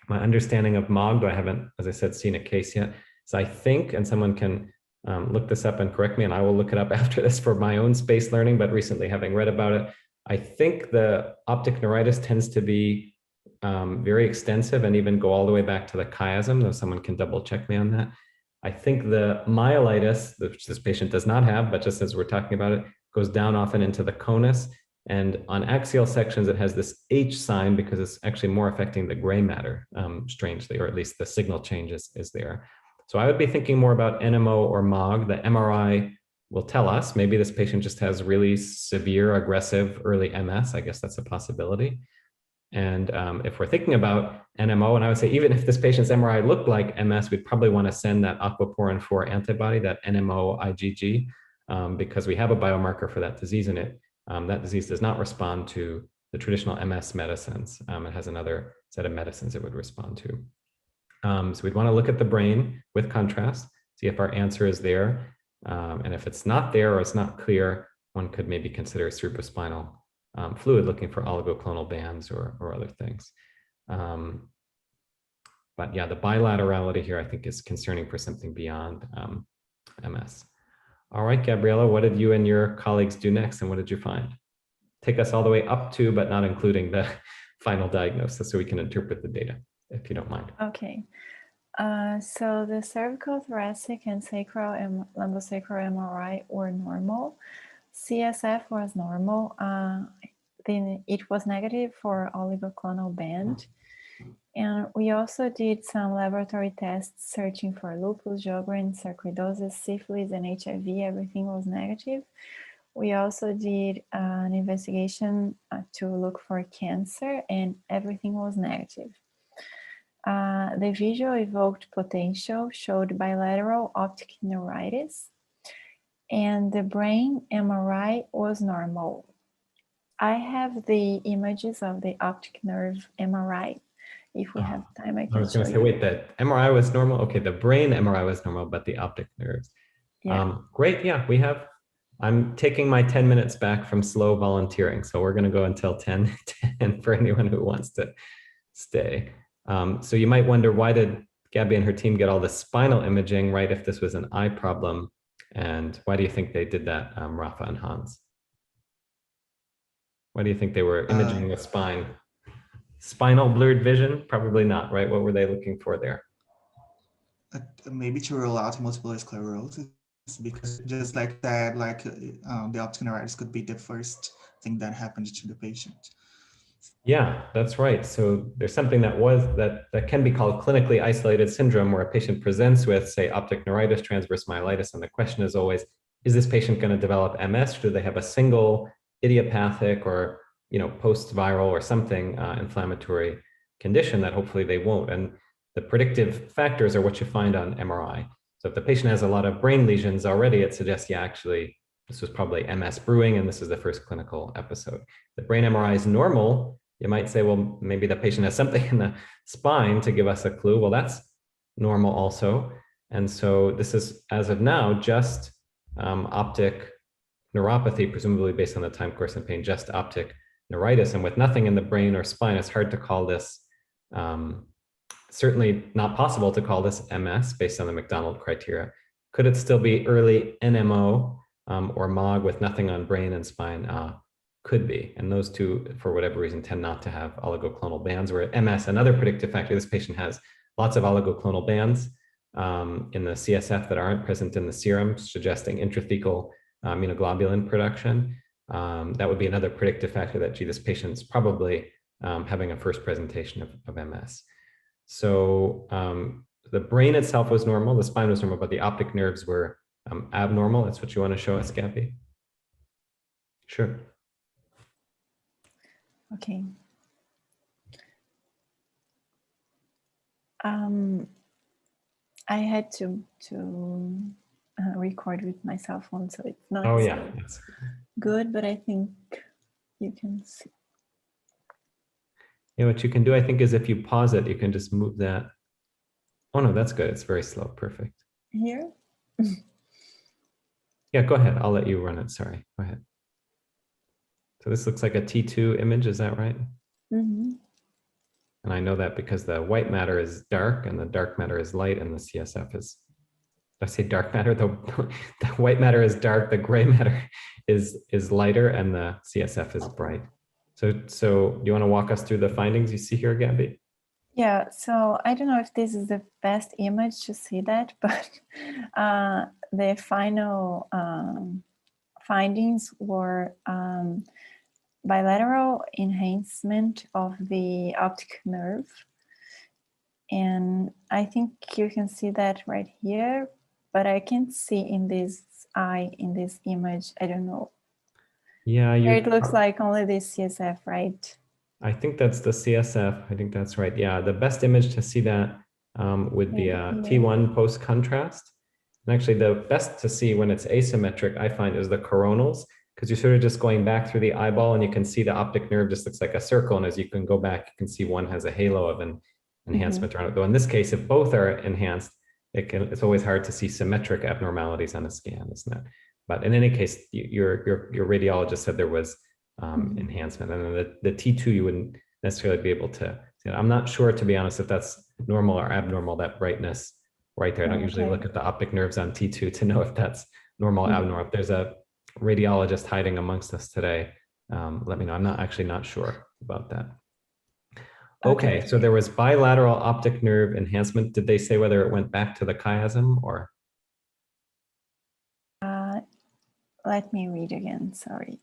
My understanding of MOG, though I haven't, as I said, seen a case yet, is I think, and someone can look this up and correct me, and I will look it up after this for my own space learning, but recently having read about it, I think the optic neuritis tends to be very extensive and even go all the way back to the chiasm, though someone can double check me on that. I think the myelitis, which this patient does not have, but just as we're talking about it, goes down often into the conus. And on axial sections, it has this H sign because it's actually more affecting the gray matter, strangely, or at least the signal change is there. So I would be thinking more about NMO or MOG. The MRI will tell us, maybe this patient just has really severe, aggressive early MS. I guess that's a possibility. And if we're thinking about NMO, and I would say even if this patient's MRI looked like MS, we'd probably want to send that aquaporin 4 antibody, that NMO IgG, because we have a biomarker for that disease in it. That disease does not respond to the traditional MS medicines. It has another set of medicines it would respond to. So we'd want to look at the brain with contrast, see if our answer is there. And if it's not there or it's not clear, one could maybe consider cerebrospinal fluid, looking for oligoclonal bands or other things. But yeah, the bilaterality here, I think, is concerning for something beyond MS. All right, Gabriela, what did you and your colleagues do next, and what did you find? Take us all the way up to, but not including the final diagnosis, so we can interpret the data, if you don't mind. Okay. So the cervical, thoracic, and sacral and lumbosacral MRI were normal. CSF was normal. Then it was negative for oligoclonal band. And we also did some laboratory tests searching for lupus, Sjogren's, sarcoidosis, syphilis, and HIV. Everything was negative. We also did an investigation to look for cancer, and everything was negative. The visual evoked potential showed bilateral optic neuritis, and the brain MRI was normal. I have the images of the optic nerve MRI. If we have time, I can was going to say, show you. wait, the MRI was normal. Okay, the brain MRI was normal, but the optic nerves. Yeah. Great, yeah, we have, I'm taking my 10 minutes back from slow volunteering. So we're going to go until 10 for anyone who wants to stay. So you might wonder, why did Gabby and her team get all the spinal imaging, right, if this was an eye problem? And why do you think they did that, Rafa and Hans? Why do you think they were imaging the spine? Spinal blurred vision? Probably not, right? What were they looking for there? Maybe to rule out multiple sclerosis, because just like that, like the optic neuritis could be the first thing that happened to the patient. Yeah, that's right. So there's something that can be called clinically isolated syndrome, where a patient presents with, say, optic neuritis, transverse myelitis, and the question is always, is this patient going to develop MS? Do they have a single idiopathic or post-viral or something inflammatory condition that hopefully they won't? And the predictive factors are what you find on MRI. So if the patient has a lot of brain lesions already, it suggests, yeah, actually, this was probably MS brewing, and this is the first clinical episode. The brain MRI is normal. You might say, well, maybe the patient has something in the spine to give us a clue. Well, that's normal also. And so this is, as of now, just optic neuropathy, presumably based on the time course and pain, just optic neuritis. And with nothing in the brain or spine, it's hard to call this, certainly not possible to call this MS based on the McDonald criteria. Could it still be early NMO or MOG with nothing on brain and spine? Could be. And those two, for whatever reason, tend not to have oligoclonal bands, where MS, another predictive factor, this patient has lots of oligoclonal bands in the CSF that aren't present in the serum, suggesting intrathecal immunoglobulin production. That would be another predictive factor that, gee, this patient's probably having a first presentation of MS. So the brain itself was normal, the spine was normal, but the optic nerves were abnormal. That's what you want to show us, Gabby? Sure. Okay. I had to record with my cell phone, so it's not so good, but I think you can see. Yeah, what you can do, I think, is if you pause it, you can just move that. Oh no, that's good. It's very slow. Perfect. Here? Yeah, go ahead. I'll let you run it. Sorry. Go ahead. So this looks like a T2 image. Is that right? Mm-hmm. And I know that because the white matter is dark and the dark matter is light, and the CSF is, did I say dark matter? The white matter is dark, the gray matter is lighter, and the CSF is bright. So you want to walk us through the findings you see here, Gabby? Yeah, so I don't know if this is the best image to see that, but the final findings were bilateral enhancement of the optic nerve. And I think you can see that right here, but I can't see in this eye, in this image. I don't know. Yeah, it looks like only the CSF, right? I think that's the CSF. I think that's right. Yeah, the best image to see that would be a T1 post contrast. And actually the best to see when it's asymmetric, I find, is the coronals, because you're sort of just going back through the eyeball and you can see the optic nerve just looks like a circle. And as you can go back, you can see one has a halo of an enhancement around it. Though in this case, if both are enhanced, it's always hard to see symmetric abnormalities on a scan, isn't it? But in any case, your radiologist said there was enhancement, and then the T2 you wouldn't necessarily be able to I'm not sure, to be honest, if that's normal or abnormal, that brightness right there. I don't usually look at the optic nerves on T2 to know if that's normal or abnormal. If there's a radiologist hiding amongst us today, let me know. I'm not sure about that. Okay, so there was bilateral optic nerve enhancement. Did they say whether it went back to the chiasm or? Let me read again, sorry.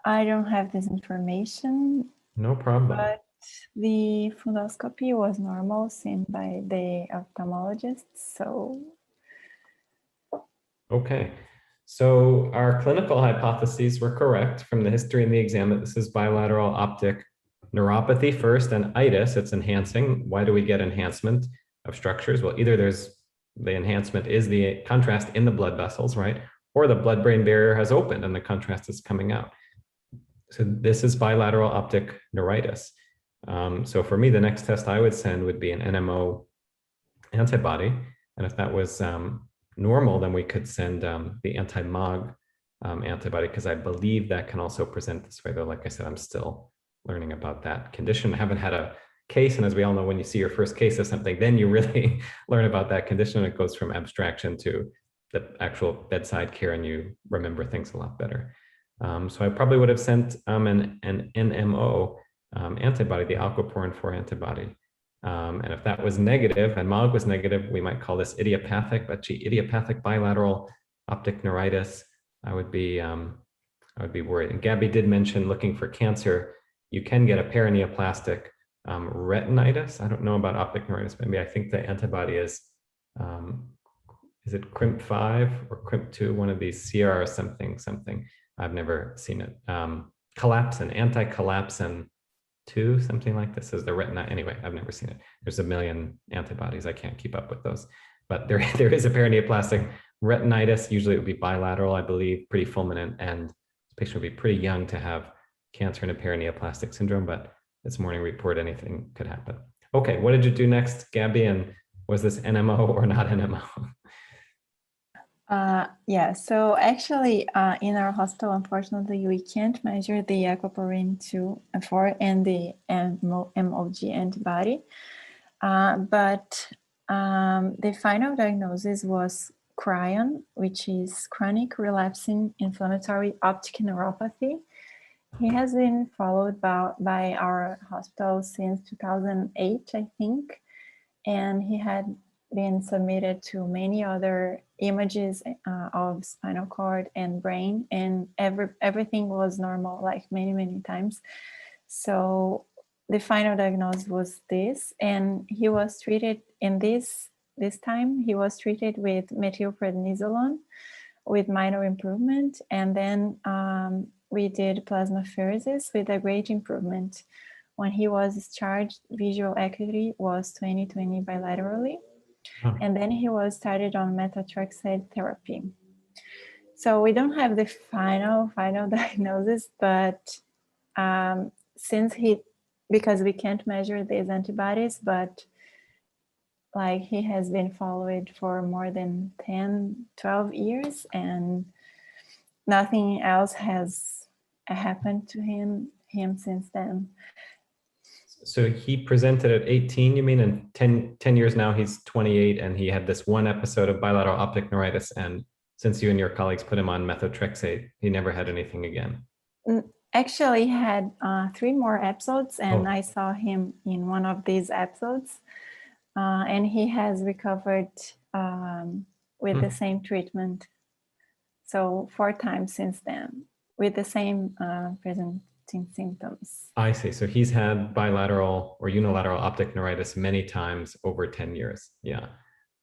I don't have this information. No problem. But the fundoscopy was normal, seen by the ophthalmologist, so. Okay, so our clinical hypotheses were correct from the history and the exam that this is bilateral optic neuropathy first and itis, it's enhancing. Why do we get enhancement of structures? Well, either there's the enhancement is the contrast in the blood vessels, right? Or the blood-brain barrier has opened and the contrast is coming out. So this is bilateral optic neuritis. So for me, the next test I would send would be an NMO antibody. And if that was normal, then we could send the anti-MOG antibody, because I believe that can also present this way, though, like I said, I'm still learning about that condition. I haven't had a case, and as we all know, when you see your first case of something, then you really learn about that condition. It goes from abstraction to the actual bedside care, and you remember things a lot better. So I probably would have sent an NMO antibody, the alcoporin 4 antibody. And if that was negative and MOG was negative, we might call this idiopathic, but gee, idiopathic bilateral optic neuritis, I would be worried. And Gabby did mention looking for cancer. You can get a paraneoplastic retinitis. I don't know about optic neuritis. Maybe I think the antibody is it CRIMP5 or CRIMP2, one of these CR something. I've never seen it. Collapsin, anti-collapsin 2, something like this is the retina. Anyway, I've never seen it. There's a million antibodies. I can't keep up with those. But there is a paraneoplastic retinitis. Usually it would be bilateral, I believe, pretty fulminant. And this patient would be pretty young to have cancer in a paraneoplastic syndrome. But this morning report, anything could happen. Okay, what did you do next, Gabby? And was this NMO or not NMO? Yeah, so actually in our hospital, unfortunately, we can't measure the aquaporin 2 and 4 and the MOG antibody. But the final diagnosis was CRION, which is chronic relapsing inflammatory optic neuropathy. He has been followed by our hospital since 2008, I think, and he had been submitted to many other images of spinal cord and brain, and everything was normal, like many times. So the final diagnosis was this, and he was treated in this time. He was treated with methylprednisolone with minor improvement, and then we did plasmapheresis with a great improvement. When he was discharged, visual acuity was 20/20 bilaterally. And then he was started on methotrexate therapy. So we don't have the final diagnosis, but because we can't measure these antibodies, but like he has been followed for more than 10-12 years, and nothing else has happened to him since then. So he presented at 18, you mean, and 10 years now, he's 28, and he had this one episode of bilateral optic neuritis. And since you and your colleagues put him on methotrexate, he never had anything again. Actually, he had 3 more episodes, and I saw him in one of these episodes. And he has recovered with the same treatment. So 4 times since then, with the same presenting symptoms. I see. So he's had bilateral or unilateral optic neuritis many times over 10 years. Yeah,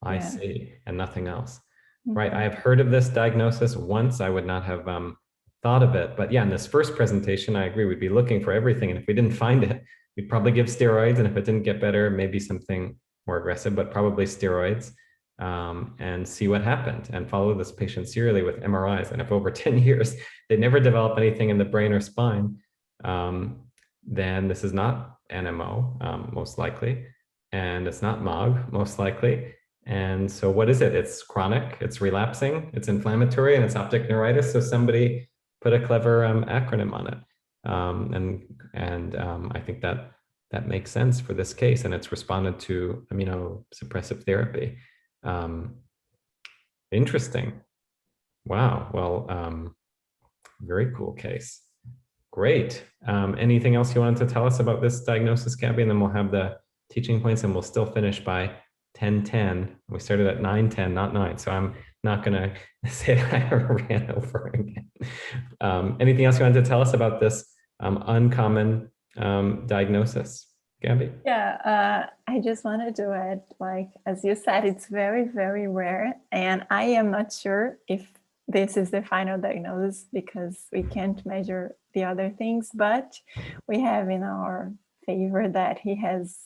I see. And nothing else. Right. I have heard of this diagnosis once. I would not have thought of it. But yeah, in this first presentation, I agree. We'd be looking for everything. And if we didn't find it, we'd probably give steroids. And if it didn't get better, maybe something more aggressive, but probably steroids, and see what happened, and follow this patient serially with MRIs. And if over 10 years, they never develop anything in the brain or spine, then this is not NMO, most likely, and it's not MOG, most likely. And so what is it? It's chronic, it's relapsing, it's inflammatory, and it's optic neuritis. So somebody put a clever acronym on it. I think that makes sense for this case, and it's responded to immunosuppressive therapy. Interesting. Wow. Well, very cool case. Great. Anything else you wanted to tell us about this diagnosis, Gabby? And then we'll have the teaching points, and we'll still finish by 10:10. We started at 9:10, not 9. So I'm not going to say that I ran over again. Anything else you wanted to tell us about this uncommon diagnosis, Gabby? Yeah, I just wanted to add, like, as you said, it's very, very rare. And I am not sure if this is the final diagnosis because we can't measure the other things, but we have in our favor that he has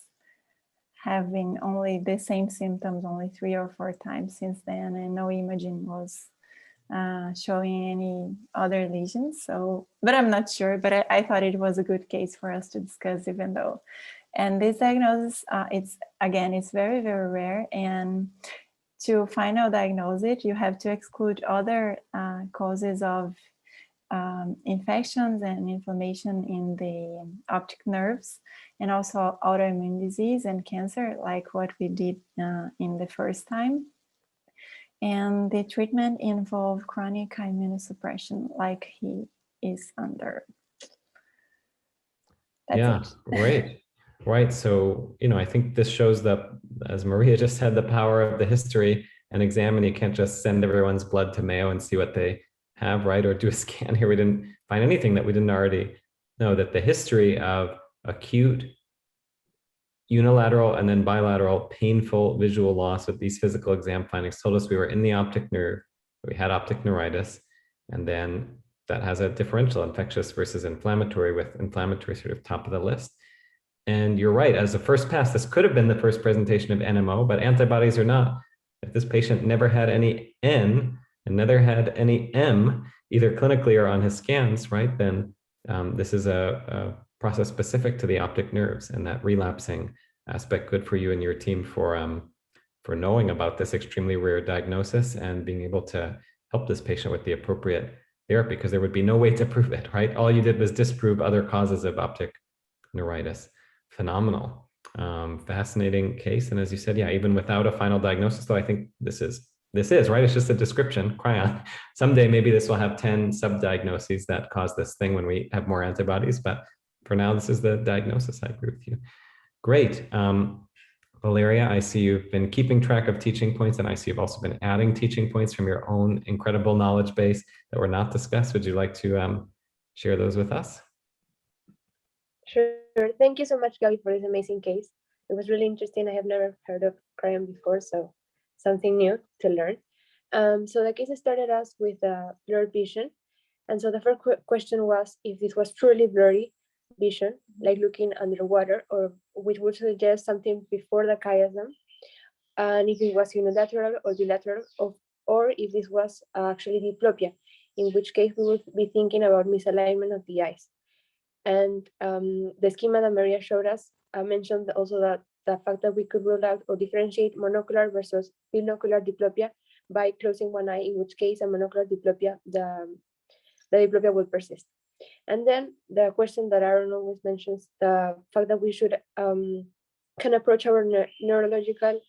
having only the same symptoms only 3 or 4 times since then, and no imaging was showing any other lesions. So, but I'm not sure, but I thought it was a good case for us to discuss, even though. And this diagnosis, it's very, very rare. And to final diagnose it, you have to exclude other causes of infections and inflammation in the optic nerves, and also autoimmune disease and cancer, like what we did in the first time. And the treatment involved chronic immunosuppression, like he is under. That's it. Great. Right. So, I think this shows that, as Maria just said, the power of the history and examine. You can't just send everyone's blood to Mayo and see what they have, right? Or do a scan here. We didn't find anything that we didn't already know, that the history of acute, unilateral, and then bilateral painful visual loss with these physical exam findings told us we were in the optic nerve, we had optic neuritis, and then that has a differential, infectious versus inflammatory, with inflammatory sort of top of the list. And you're right, as a first pass, this could have been the first presentation of NMO, but antibodies are not. If this patient never had any N and never had any M, either clinically or on his scans, right, then this is a process specific to the optic nerves, and that relapsing aspect. Good for you and your team for knowing about this extremely rare diagnosis and being able to help this patient with the appropriate therapy, because there would be no way to prove it, right? All you did was disprove other causes of optic neuritis. Phenomenal. Fascinating case. And as you said, even without a final diagnosis, though, I think this is right. It's just a description. Cryon. Someday maybe this will have 10 sub-diagnoses that cause this thing when we have more antibodies. But for now, this is the diagnosis. I agree with you. Great. Valeria, I see you've been keeping track of teaching points, and I see you've also been adding teaching points from your own incredible knowledge base that were not discussed. Would you like to share those with us? Sure. Thank you so much, Gabby, for this amazing case. It was really interesting. I have never heard of cryon before, so something new to learn. So the case started us with blurred vision. And so the first question was if this was truly blurry vision, like looking underwater, or which would suggest something before the chiasm, and if it was unilateral or bilateral, or if this was actually diplopia, in which case we would be thinking about misalignment of the eyes. And the schema that Maria showed us mentioned also that the fact that we could rule out or differentiate monocular versus binocular diplopia by closing one eye, in which case a monocular diplopia, the diplopia will persist. And then the question that Aaron always mentions, the fact that we should can approach our neurological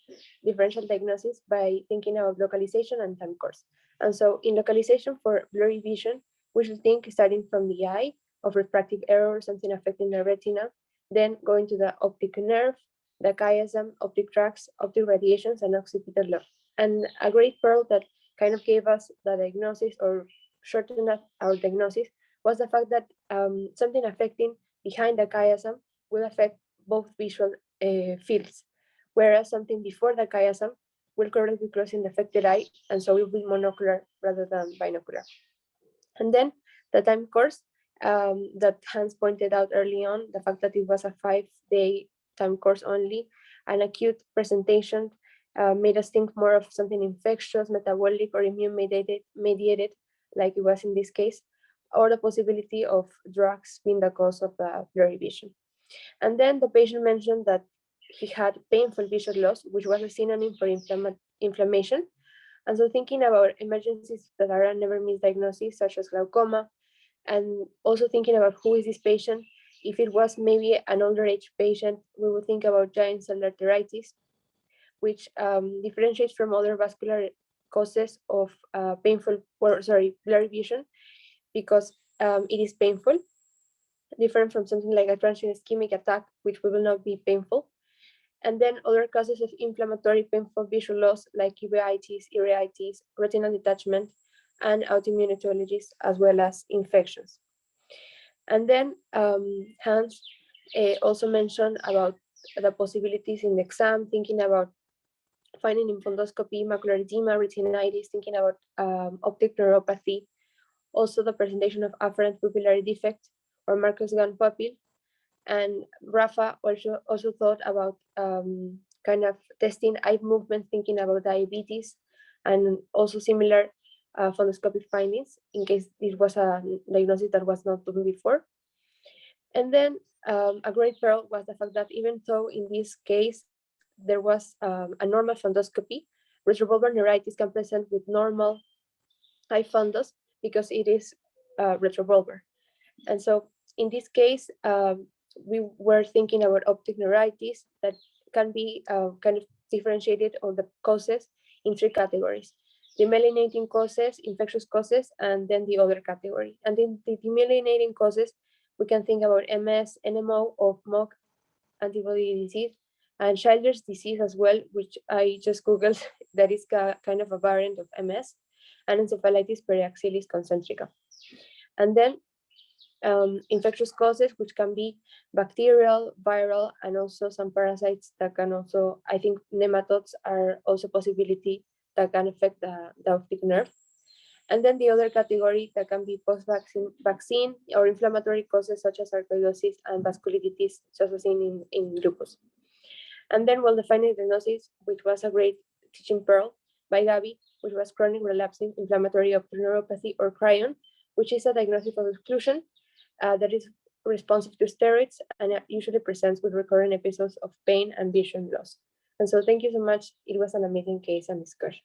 differential diagnosis by thinking about localization and time course. And so in localization for blurry vision, we should think starting from the eye, of refractive error, something affecting the retina, then going to the optic nerve, the chiasm, optic tracts, optic radiations, and occipital lobe. And a great pearl that kind of gave us the diagnosis or shortened our diagnosis was the fact that something affecting behind the chiasm will affect both visual fields, whereas something before the chiasm will correctly close in the affected eye, and so it will be monocular rather than binocular. And then the time course, that Hans pointed out early on, the fact that it was a 5-day time course only, an acute presentation made us think more of something infectious, metabolic, or immune mediated, like it was in this case, or the possibility of drugs being the cause of the blurry vision. And then the patient mentioned that he had painful visual loss, which was a synonym for inflammation. And so thinking about emergencies that are a never missed diagnosis, such as glaucoma, And also thinking about who is this patient. If it was maybe an older age patient, we would think about giant cell arteritis, which differentiates from other vascular causes of blurry vision, because it is painful, different from something like a transient ischemic attack, which will not be painful. And then other causes of inflammatory painful visual loss, like uveitis, retinal detachment, and autoimmune etiologies, as well as infections. And then Hans also mentioned about the possibilities in the exam, thinking about finding in fundoscopy, macular edema, retinitis, thinking about optic neuropathy, also the presentation of afferent pupillary defect or Marcus-Gunn pupil. And Rafa also thought about kind of testing eye movement, thinking about diabetes, and also similar fundoscopic findings in case this was a diagnosis that was not done before. And then a great pearl was the fact that even though in this case there was a normal fundoscopy, retrobulbar neuritis can present with normal eye fundus because it is retrobulbar. And so in this case, we were thinking about optic neuritis that can be kind of differentiated on the causes in 3 categories: demyelinating causes, infectious causes, and then the other category. And in the demyelinating causes, we can think about MS, NMO, or MOG antibody disease, and Children's disease as well, which I just Googled, that is kind of a variant of MS, and encephalitis periaxilis concentrica. And then infectious causes, which can be bacterial, viral, and also some parasites that can also, I think nematodes are also a possibility that can affect the optic nerve. And then the other category that can be post-vaccine or inflammatory causes such as sarcoidosis and vasculitis, such as in lupus. And then well-defined diagnosis, which was a great teaching pearl by Gabby, which was chronic relapsing inflammatory optic neuropathy, or CRION, which is a diagnosis of exclusion that is responsive to steroids and usually presents with recurrent episodes of pain and vision loss. And so thank you so much. It was an amazing case and discussion.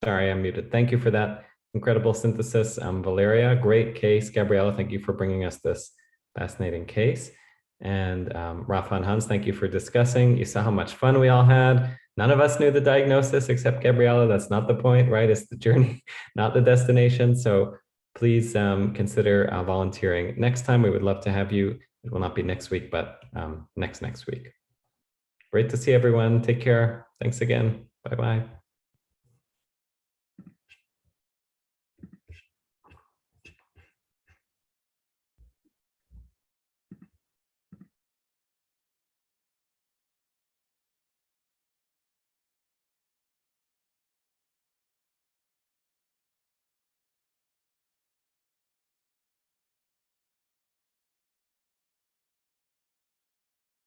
Sorry, I'm muted. Thank you for that incredible synthesis, Valeria. Great case. Gabriella, thank you for bringing us this fascinating case. And Rafa and Hans, thank you for discussing. You saw how much fun we all had. None of us knew the diagnosis except Gabriella. That's not the point, right? It's the journey, not the destination. So please consider volunteering next time. We would love to have you. It will not be next week, but next week. Great to see everyone. Take care. Thanks again. Bye-bye.